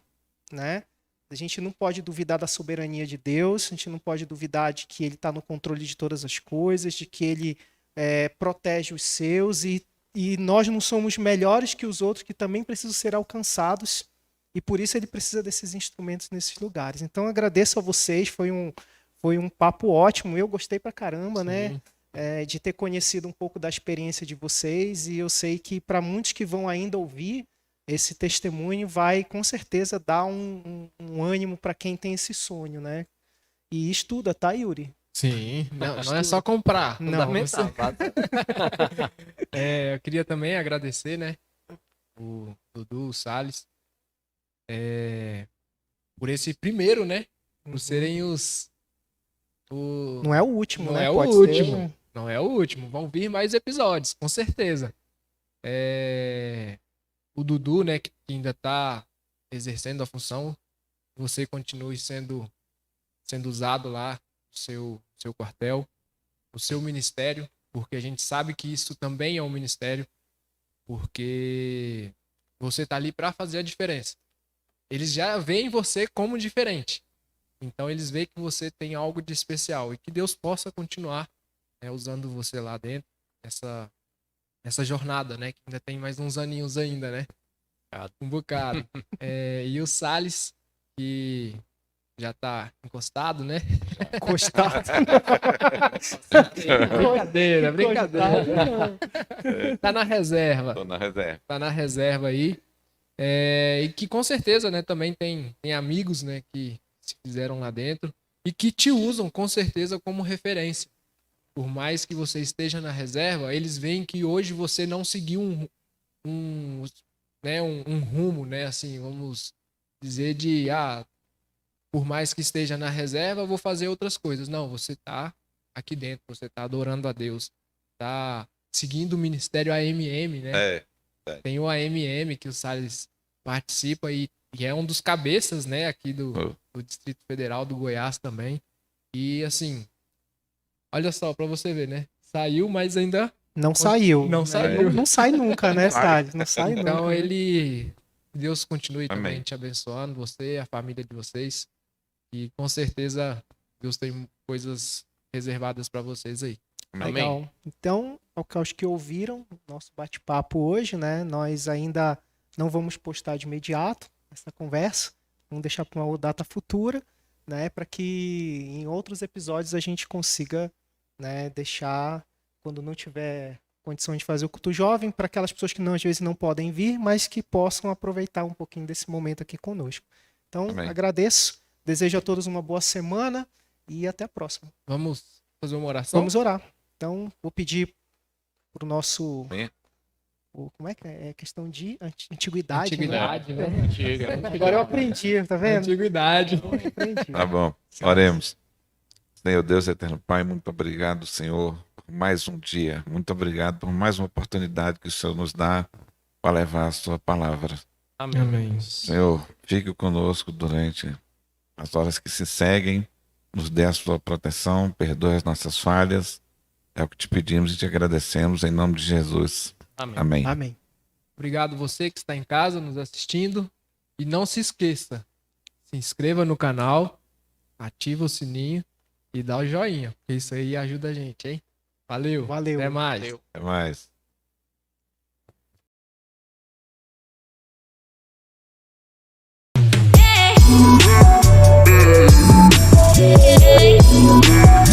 Né? A gente não pode duvidar da soberania de Deus, a gente não pode duvidar de que Ele está no controle de todas as coisas, de que Ele protege os seus, e nós não somos melhores que os outros que também precisam ser alcançados, e por isso Ele precisa desses instrumentos nesses lugares. Então agradeço a vocês, foi um papo ótimo, eu gostei pra caramba, né? De ter conhecido um pouco da experiência de vocês, e eu sei que para muitos que vão ainda ouvir esse testemunho vai com certeza dar um ânimo para quem tem esse sonho, né? E estuda, tá, Yuri? Sim, não é só comprar. Não. Fundamental. Eu queria também agradecer, né, o Dudu, o Salles, por esse primeiro, né, por serem Não é o último, Não né? é o Pode último. ser. Não é o último. Vão vir mais episódios, com certeza. O Dudu, né, que ainda tá exercendo a função, você continue sendo usado lá no seu quartel, no seu ministério, porque a gente sabe que isso também é um ministério, porque você tá ali para fazer a diferença. Eles já veem você como diferente. Então eles veem que você tem algo de especial e que Deus possa continuar usando você lá dentro, essa jornada, né? Que ainda tem mais uns aninhos ainda, né? Um bocado. E o Salles, que já tá encostado, né? Encostado. Brincadeira. Tá na reserva. Tô na reserva. Tá na reserva aí. E que com certeza, né, também tem amigos, né, que se fizeram lá dentro e que te usam com certeza como referência. Por mais que você esteja na reserva, eles veem que hoje você não seguiu um rumo, né, assim, vamos dizer por mais que esteja na reserva, eu vou fazer outras coisas. Não, você tá aqui dentro, você tá adorando a Deus. tá seguindo o Ministério AMM, né? Tem o AMM que o Salles participa e é um dos cabeças, né, aqui do Distrito Federal do Goiás também. E assim, olha só, pra você ver, né? Saiu, mas ainda Não saiu. Não saiu. Não sai nunca, né, Salles? Não sai nunca. Então Deus continue também te abençoando, você, a família de vocês. E com certeza Deus tem coisas reservadas para vocês aí. Legal. Então, aos que ouviram nosso bate-papo hoje, né? Nós ainda não vamos postar de imediato essa conversa. Vamos deixar para uma data futura, né? Para que em outros episódios a gente consiga, né, deixar, quando não tiver condição de fazer o culto jovem, para aquelas pessoas que às vezes não podem vir, mas que possam aproveitar um pouquinho desse momento aqui conosco. Então, agradeço. Desejo a todos uma boa semana e até a próxima. Vamos fazer uma oração? Vamos orar. Então, vou pedir para o nosso... como é que é? É questão de antiguidade. Antiguidade, né? Agora eu aprendi, tá vendo? Antiguidade. Tá bom. Oremos. Senhor Deus eterno Pai, muito obrigado, Senhor, por mais um dia. Muito obrigado por mais uma oportunidade que o Senhor nos dá para levar a sua palavra. Amém. Senhor, fique conosco durante as horas que se seguem. Nos dê a sua proteção, perdoe as nossas falhas. É o que te pedimos e te agradecemos em nome de Jesus. Amém. Amém. Obrigado você que está em casa nos assistindo. E não se esqueça, se inscreva no canal, ativa o sininho e dá o joinha, porque isso aí ajuda a gente, hein? Valeu. Valeu. Até mais. Valeu. Até mais. Yeah.